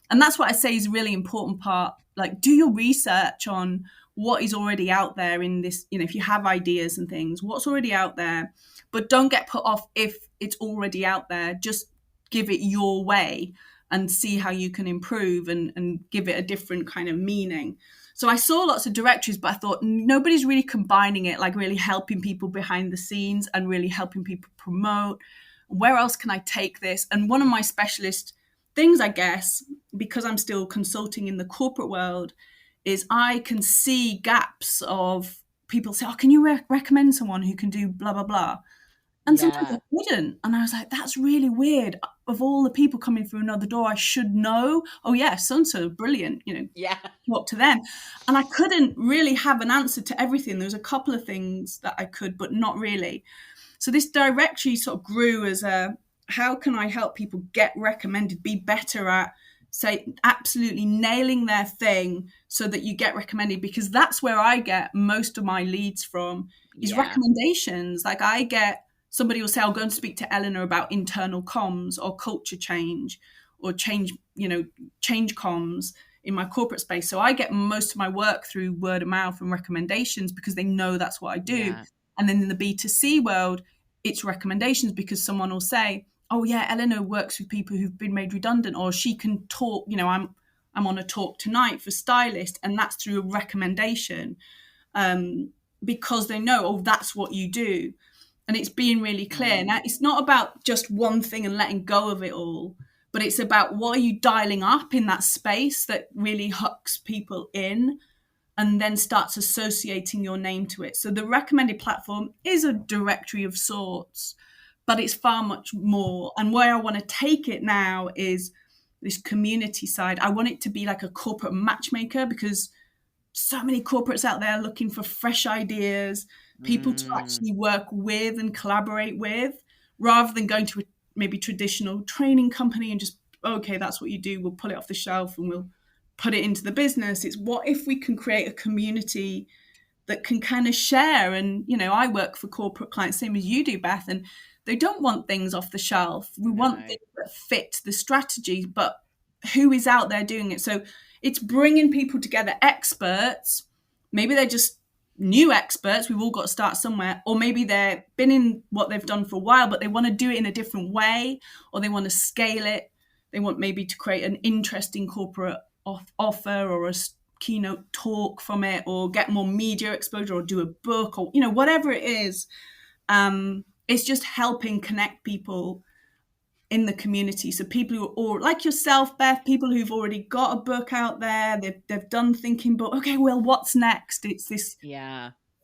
And that's what I say is a really important part. Like, do your research on what is already out there in this, you know, if you have ideas and things, what's already out there, but don't get put off if it's already out there. Just give it your way and see how you can improve and give it a different kind of meaning. So I saw lots of directories, but I thought nobody's really combining it, like really helping people behind the scenes and really helping people promote. Where else can I take this? And one of my specialist things, I guess, because I'm still consulting in the corporate world, is I can see gaps of people say, oh, can you recommend someone who can do blah, blah, blah? And sometimes I wouldn't. And I was like, that's really weird. of all the people coming through another door, I should know, oh yeah, so-and-so, brilliant, Yeah. talk to them. And I couldn't really have an answer to everything. There was a couple of things that I could, but not really. So this directory sort of grew as how can I help people get recommended, be better at, say, absolutely nailing their thing so that you get recommended, because that's where I get most of my leads from, is recommendations. Like I get, somebody will say, I'll go and speak to Eleanor about internal comms or culture change or change comms in my corporate space. So I get most of my work through word of mouth and recommendations because they know that's what I do. Yeah. And then in the B2C world, it's recommendations because someone will say, oh yeah, Eleanor works with people who've been made redundant, or she can talk, I'm on a talk tonight for stylist, and that's through a recommendation, because they know, oh, that's what you do. And it's being really clear. Now, it's not about just one thing and letting go of it all, but it's about what are you dialing up in that space that really hooks people in and then starts associating your name to it. So the recommended platform is a directory of sorts, but it's far much more. And where I want to take it now is this community side. I want it to be like a corporate matchmaker, because so many corporates out there looking for fresh ideas, people to actually work with and collaborate with, rather than going to a maybe traditional training company and just, okay, that's what you do, we'll pull it off the shelf and we'll put it into the business. It's what if we can create a community that can kind of share. And, I work for corporate clients, same as you do, Beth, and they don't want things off the shelf. We want things that fit the strategy, but who is out there doing it? So it's bringing people together, experts. Maybe they're just new experts. We've all got to start somewhere. Or maybe they've been in what they've done for a while, but they want to do it in a different way, or they want to scale it. They want maybe to create an interesting corporate offer or a keynote talk from it, or get more media exposure, or do a book, or, whatever it is. It's just helping connect people in the community. So people who are all like yourself, Beth, people who've already got a book out there, they've done thinking, but okay, well, what's next? It's this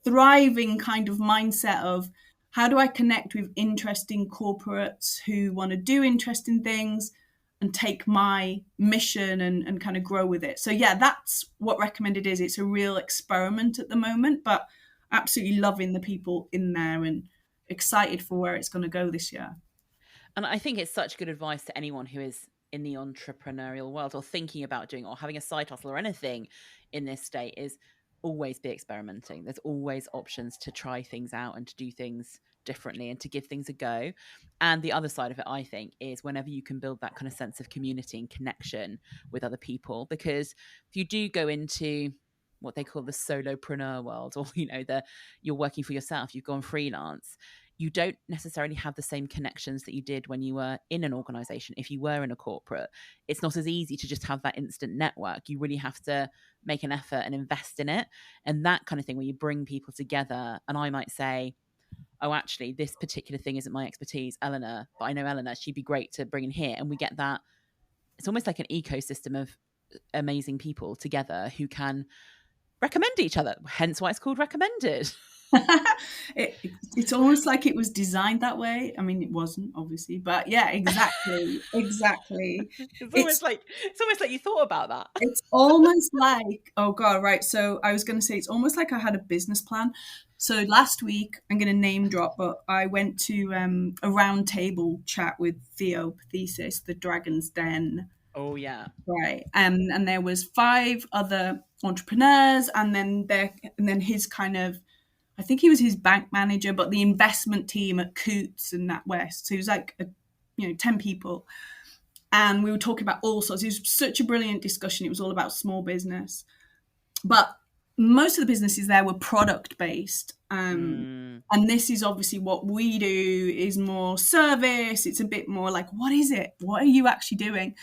thriving kind of mindset of, how do I connect with interesting corporates who want to do interesting things and take my mission and kind of grow with it. So yeah, that's what Recommended is. It's a real experiment at the moment, but absolutely loving the people in there and excited for where it's going to go this year. And I think it's such good advice to anyone who is in the entrepreneurial world or thinking about doing or having a side hustle or anything in this state, is always be experimenting. There's always options to try things out and to do things differently and to give things a go. And the other side of it, I think, is whenever you can build that kind of sense of community and connection with other people, because if you do go into what they call the solopreneur world, or you're working for yourself, you've gone freelance, you don't necessarily have the same connections that you did when you were in an organization. If you were in a corporate, it's not as easy to just have that instant network. You really have to make an effort and invest in it. And that kind of thing where you bring people together, and I might say, oh, actually, this particular thing isn't my expertise, Eleanor, but I know Eleanor, she'd be great to bring in here. And we get that. It's almost like an ecosystem of amazing people together who can recommend each other, hence why it's called Recommended. It's almost like it was designed that way. I mean, it wasn't, obviously, but yeah, exactly. It's almost like you thought about that. It's almost like, oh god, right. So I was going to say, it's almost like I had a business plan. So last week, I'm going to name drop, but I went to a round table chat with Theo Pathesis, the Dragon's Den. Oh yeah, right. And there was 5 other entrepreneurs, and then his kind of, I think he was his bank manager, but the investment team at Coots and NatWest. So he was like, 10 people. And we were talking about all sorts. It was such a brilliant discussion. It was all about small business. But most of the businesses there were product-based. And this is obviously what we do, is more service. It's a bit more like, what is it? What are you actually doing?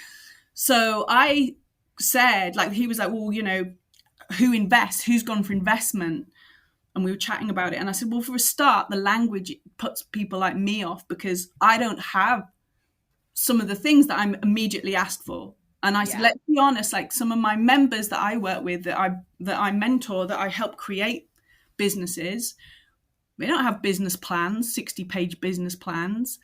So I said, he was like, well, who invests? Who's gone for investment? And we were chatting about it. And I said, well, for a start, the language puts people like me off, because I don't have some of the things that I'm immediately asked for. And I said, let's be honest, some of my members that I work with, that I mentor, that I help create businesses, they don't have business plans, 60-page business plans.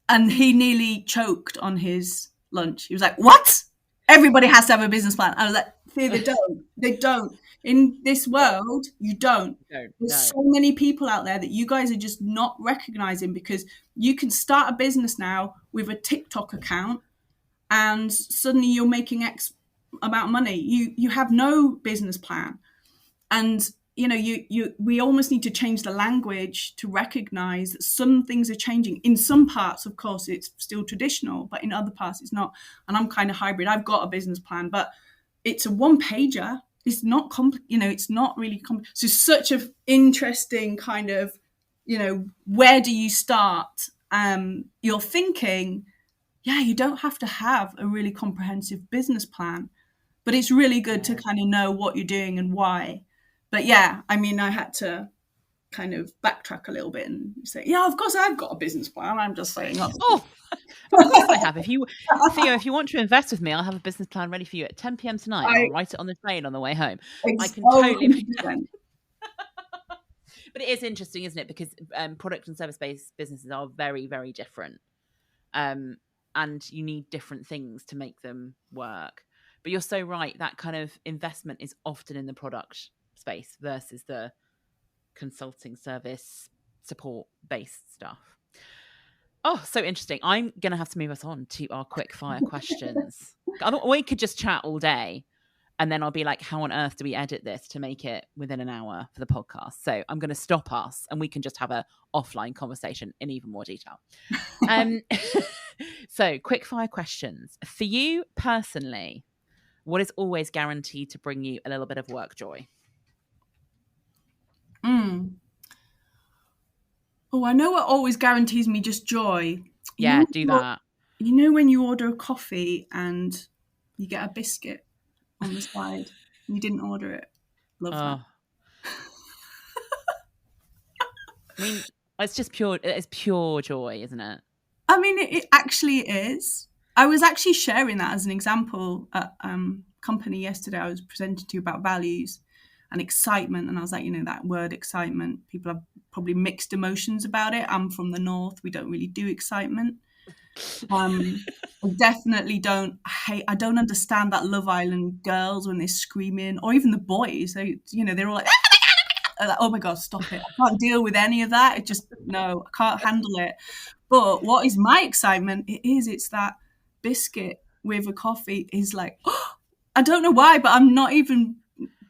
And he nearly choked on his lunch. He was like, what? Everybody has to have a business plan. I was like, see, they don't. They don't. In this world, you don't. There's so many people out there that you guys are just not recognizing, because you can start a business now with a TikTok account and suddenly you're making X amount of money. You have no business plan. And we almost need to change the language to recognize that some things are changing. In some parts, of course, it's still traditional, but in other parts it's not. And I'm kind of hybrid. I've got a business plan, but it's a one pager. It's not it's not really so it's such an interesting kind of, where do you start? You're thinking, you don't have to have a really comprehensive business plan, but it's really good to kind of know what you're doing and why. But I had to kind of backtrack a little bit and say, of course I've got a business plan. I'm just saying, of course I have. Theo, if you want to invest with me, I'll have a business plan ready for you at 10 p.m. tonight. I'll write it on the train on the way home. I can totally make that. But it is interesting, isn't it? Because product and service-based businesses are very, very different. And you need different things to make them work. But you're so right. That kind of investment is often in the product space versus the consulting service support based stuff. Oh, so interesting. I'm going to have to move us on to our quick fire questions. We could just chat all day and then I'll be like, how on earth do we edit this to make it within an hour for the podcast? So I'm going to stop us and we can just have a offline conversation in even more detail. So quick fire questions. For you personally, what is always guaranteed to bring you a little bit of work joy? Oh, I know what always guarantees me just joy. Do that. You know when you order a coffee and you get a biscuit on the side and you didn't order it? Love that. I mean, it's pure joy, isn't it? I mean, it actually is. I was actually sharing that as an example at company yesterday. I was presenting to you about values and excitement, and I was like, that word excitement, people have probably mixed emotions about it. I'm from the north, we don't really do excitement. I definitely don't I don't understand that Love Island girls when they're screaming, or even the boys, they're all like, oh my god, stop it, I can't deal with any of that. I can't handle it. But what is my excitement? It's that biscuit with a coffee is like, I don't know why, but I'm not even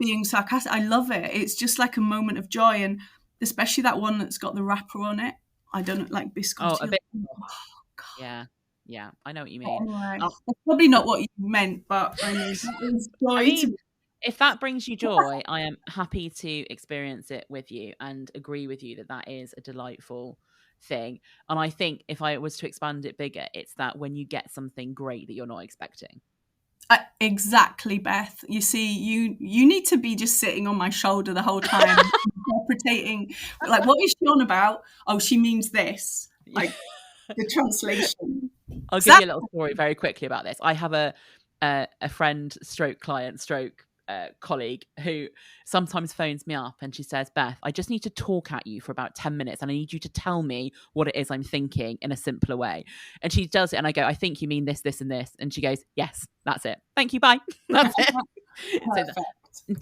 being sarcastic. I love it. It's just like a moment of joy, and especially that one that's got the wrapper on it. I don't like biscuits. Oh, a bit. Oh, yeah. I know what you mean. Anyway, that's probably not what you meant, but I mean, if that brings you joy, I am happy to experience it with you and agree with you that is a delightful thing. And I think if I was to expand it bigger, it's that when you get something great that you're not expecting. Exactly, Beth. You see, you need to be just sitting on my shoulder the whole time, interpreting, like, what is she on about? Oh, she means this. Like the translation. I'll give you a little story very quickly about this. I have a friend, stroke client, stroke colleague who sometimes phones me up and she says, Beth, I just need to talk at you for about 10 minutes and I need you to tell me what it is I'm thinking in a simpler way. And she does it and I go, I think you mean this, this and this. And she goes, yes, that's it. Thank you. Bye. That's it.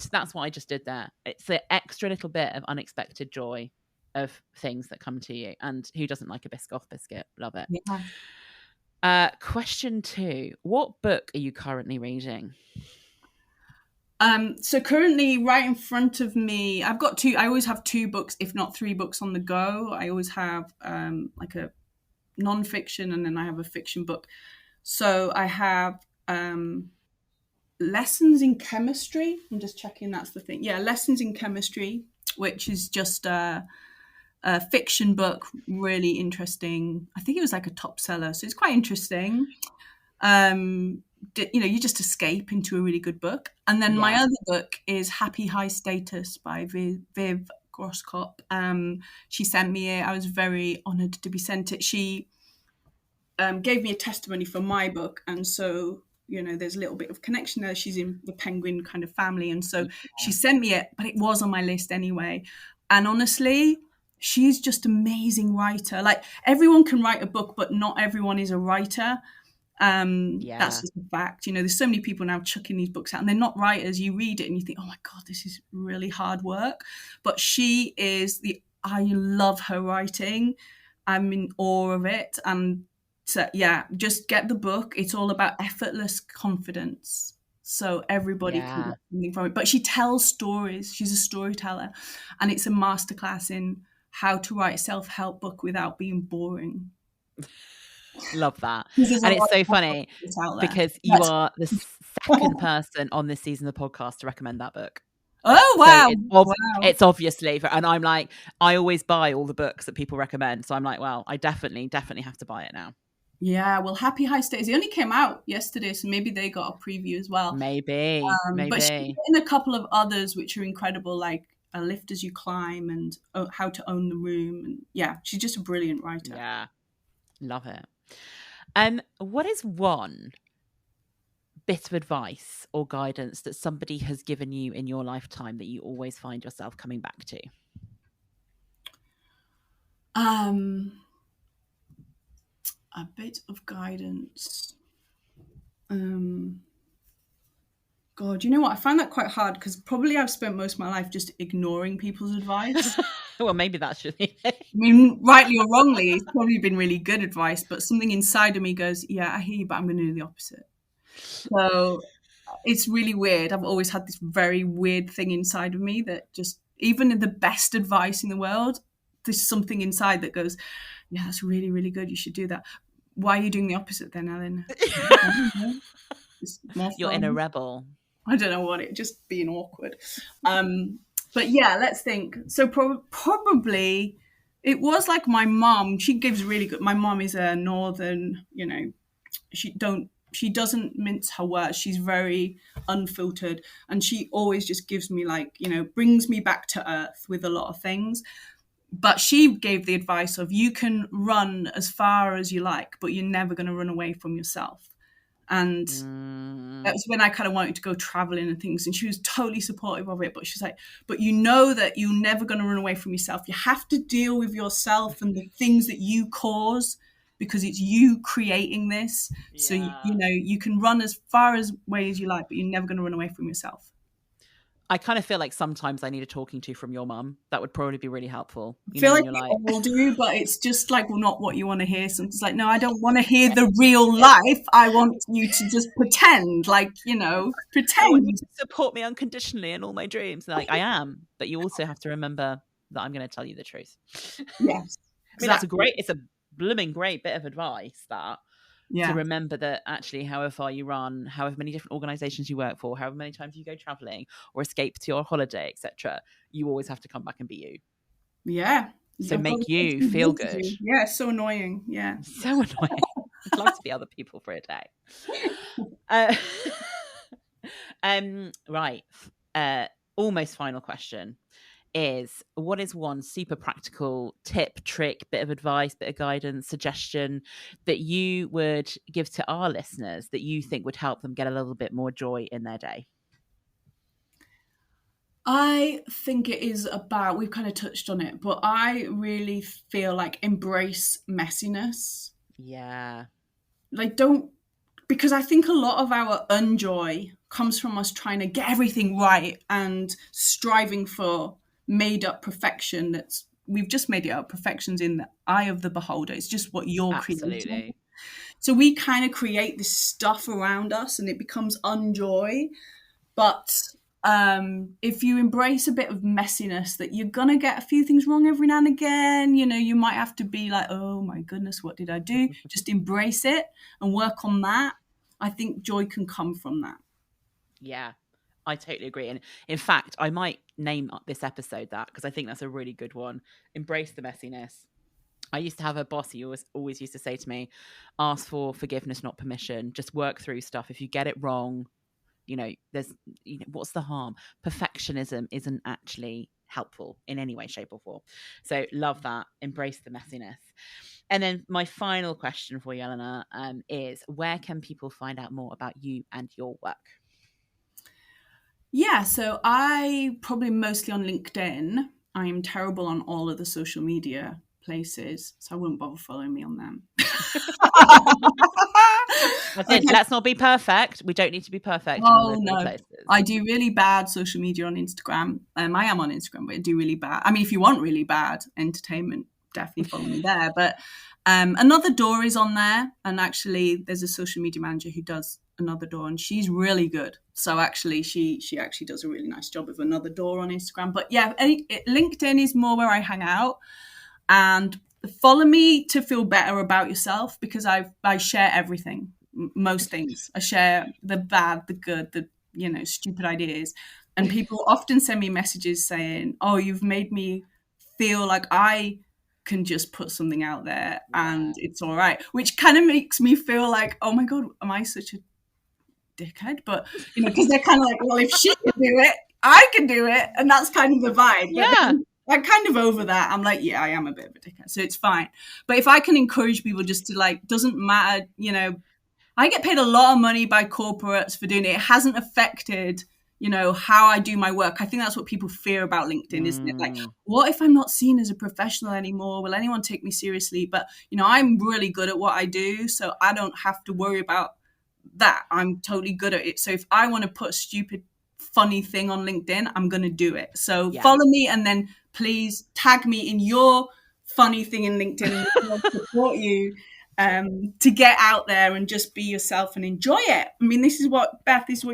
So that's what I just did there. It's the extra little bit of unexpected joy of things that come to you. And who doesn't like a Biscoff biscuit? Love it. Yeah. Question 2. What book are you currently reading? So currently right in front of me, I've got I always have 2 books, if not 3 books on the go. I always have like a non-fiction and then I have a fiction book. So I have Lessons in Chemistry. I'm just checking that's the thing. Yeah, Lessons in Chemistry, which is just a fiction book, really interesting. I think it was like a top seller, so it's quite interesting. You just escape into a really good book. And then my other book is Happy High Status by Viv Groskop. She sent me it. I was very honoured to be sent it. She gave me a testimony for my book, and so there's a little bit of connection there. She's in the Penguin kind of family, and so she sent me it, but it was on my list anyway. And honestly, she's just amazing writer. Like, everyone can write a book, but not everyone is a writer. That's just a fact. You know, there's so many people now chucking these books out and they're not writers. You read it and you think, oh my God, this is really hard work. But I love her writing. I'm in awe of it. And so, yeah, just get the book. It's all about effortless confidence. So everybody can get something from it. But she tells stories. She's a storyteller. And it's a masterclass in how to write a self-help book without being boring. Love that. And it's so funny because you are the second person on this season of the podcast to recommend that book. Oh, wow. So it's obviously, and I'm like, I always buy all the books that people recommend. So I'm like, well, I definitely have to buy it now. Yeah, well, Happy High Stakes, it only came out yesterday, so maybe they got a preview as well. Maybe. But she's written a couple of others which are incredible, like A Lift as You Climb and How to Own the Room. And yeah, she's just a brilliant writer. Yeah, love it. What is one bit of advice or guidance that somebody has given you in your lifetime that you always find yourself coming back to? A bit of guidance. God, you know what? I find that quite hard because probably I've spent most of my life just ignoring people's advice. Well, maybe that should be it. I mean, rightly or wrongly, it's probably been really good advice, but something inside of me goes, yeah, I hear you, but I'm going to do the opposite. So it's really weird. I've always had this very weird thing inside of me that just, even in the best advice in the world, there's something inside that goes, yeah, that's really, really good. You should do that. Why are you doing the opposite then, Ellen? You're in a rebel. I don't know what just being awkward. But yeah, let's think. So probably it was like my mom. She gives really good. My mom is a northern, you know, she doesn't mince her words. She's very unfiltered. And she always just gives me, like, you know, brings me back to earth with a lot of things. But she gave the advice of, you can run as far as you like, but you're never going to run away from yourself. And that was when I kind of wanted to go traveling and things. And she was totally supportive of it. But she's like, but you know that you're never going to run away from yourself. You have to deal with yourself and the things that you cause, because it's you creating this. Yeah. So, you know, you can run as far away as you like, but you're never going to run away from yourself. I kind of feel like sometimes I need a talking to from your mum. That would probably be really helpful. I feel like you all do, but it's just like not what you want to hear. Sometimes like, no, I don't want to hear the real life. I want you to just pretend, like, you know, pretend. I want you to support me unconditionally in all my dreams. Like, I am, but you also have to remember that I'm going to tell you the truth. Yes. I mean, it's a blooming great bit of advice, that. Yeah. To remember that actually, however far you run, however many different organizations you work for, however many times you go traveling or escape to your holiday, etc., you always have to come back and be you. Yeah. So make you feel good. Yeah, so annoying. Yeah. So annoying. I'd love to be other people for a day. Right. Almost final question is, what is one super practical tip, trick, bit of advice, bit of guidance, suggestion that you would give to our listeners that you think would help them get a little bit more joy in their day? I think it is about, we've kind of touched on it, but I really feel like embrace messiness. Yeah. Like, because I think a lot of our unjoy comes from us trying to get everything right and striving for made up perfection. We've just made it up. Perfection's in the eye of the beholder. It's just what you're creating. So we kind of create this stuff around us and it becomes unjoy. But if you embrace a bit of messiness, that you're gonna get a few things wrong every now and again, you know, you might have to be like, oh my goodness, what did I do? Just embrace it and work on that. I think joy can come from that. Yeah, I totally agree. And in fact, I might name this episode that, because I think that's a really good one. Embrace the messiness. I used to have a boss who always used to say to me, ask for forgiveness, not permission. Just work through stuff. If you get it wrong, you know, what's the harm? Perfectionism isn't actually helpful in any way, shape or form. So love that. Embrace the messiness. And then my final question for you, Eleanor, is, where can people find out more about you and your work? Yeah, so I probably mostly on LinkedIn. I'm terrible on all of the social media places, so I wouldn't bother following me on them. Let's not be perfect. We don't need to be perfect. Oh no, places. I do really bad social media on Instagram. I am on Instagram, but I do really bad. I mean, if you want really bad entertainment, definitely follow me there. But Another Door is on there, and actually, there's a social media manager who does Another Door, and she's really good. So actually, she actually does a really nice job of Another Door on Instagram. But yeah, LinkedIn is more where I hang out, and follow me to feel better about yourself, because I share everything. Most things. I share the bad, the good, the stupid ideas. And people often send me messages saying, oh, you've made me feel like I can just put something out there and it's all right, which kind of makes me feel like, oh my God, am I such a dickhead? But because they're kind of like, well, if she can do it, I can do it. And that's kind of the vibe. Yeah. I'm kind of over that. I'm like, yeah, I am a bit of a dickhead, so it's fine. But if I can encourage people just to doesn't matter, I get paid a lot of money by corporates for doing it. It hasn't affected, how I do my work. I think that's what people fear about LinkedIn, isn't it? Like, what if I'm not seen as a professional anymore? Will anyone take me seriously? But, I'm really good at what I do, so I don't have to worry about that. I'm totally good at it. So if I want to put a stupid, funny thing on LinkedIn, I'm going to do it. So follow me, and then please tag me in your funny thing in LinkedIn, and I'll support you. To get out there and just be yourself and enjoy it. I mean, this is what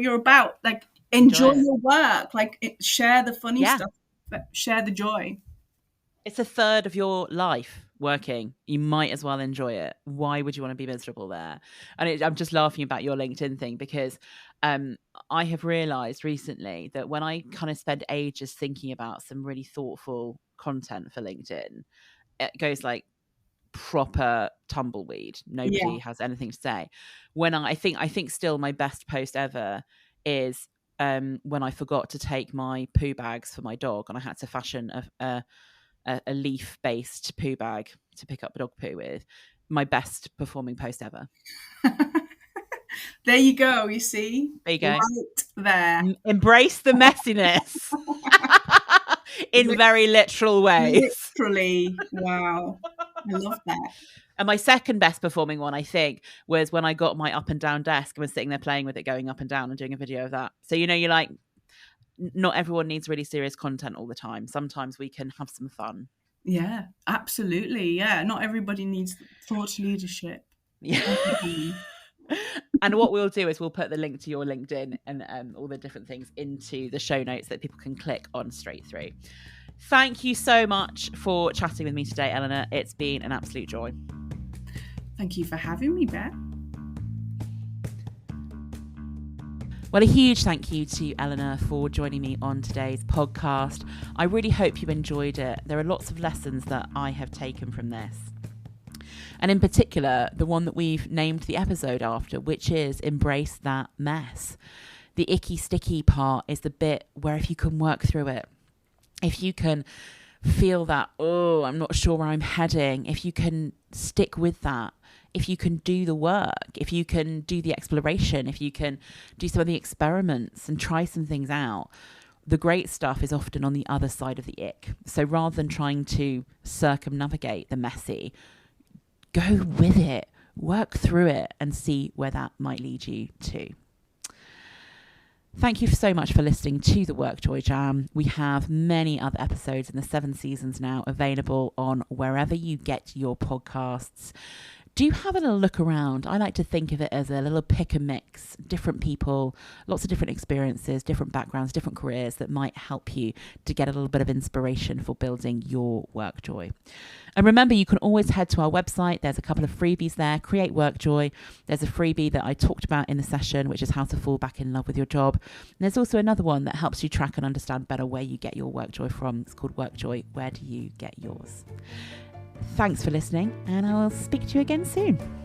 you're about. Like, enjoy your work. Share the funny stuff, but share the joy. It's a third of your life working. You might as well enjoy it. Why would you want to be miserable there? And I'm just laughing about your LinkedIn thing, because I have realized recently that when I kind of spend ages thinking about some really thoughtful content for LinkedIn, it goes like proper tumbleweed. Nobody has anything to say. When I think still my best post ever is when I forgot to take my poo bags for my dog, and I had to fashion a leaf-based poo bag to pick up dog poo with. My best performing post ever. There you go. You see? There you go. Right there. Embrace the messiness. In very literal ways. Literally. Wow. I love that. And my second best performing one, I think, was when I got my up and down desk and was sitting there playing with it, going up and down, and doing a video of that. So, you're like, not everyone needs really serious content all the time. Sometimes we can have some fun. Yeah, absolutely. Yeah. Not everybody needs thought leadership. Yeah. And what we'll do is we'll put the link to your LinkedIn and all the different things into the show notes that people can click on straight through. Thank you so much for chatting with me today, Eleanor. It's been an absolute joy. Thank you for having me, Beth. Well, a huge thank you to Eleanor for joining me on today's podcast. I really hope you enjoyed it. There are lots of lessons that I have taken from this. And in particular, the one that we've named the episode after, which is embrace that mess. The icky, sticky part is the bit where if you can work through it, if you can feel that, oh, I'm not sure where I'm heading, if you can stick with that, if you can do the work, if you can do the exploration, if you can do some of the experiments and try some things out, the great stuff is often on the other side of the ick. So rather than trying to circumnavigate the messy, go with it, work through it, and see where that might lead you to. Thank you so much for listening to the WorkJoy Jam. We have many other episodes in the 7 seasons now available on wherever you get your podcasts. Do have a little look around. I like to think of it as a little pick and mix, different people, lots of different experiences, different backgrounds, different careers that might help you to get a little bit of inspiration for building your WorkJoy. And remember, you can always head to our website. There's a couple of freebies there. Create WorkJoy. There's a freebie that I talked about in the session, which is how to fall back in love with your job. And there's also another one that helps you track and understand better where you get your WorkJoy from. It's called WorkJoy. Where do you get yours? Thanks for listening, and I'll speak to you again soon.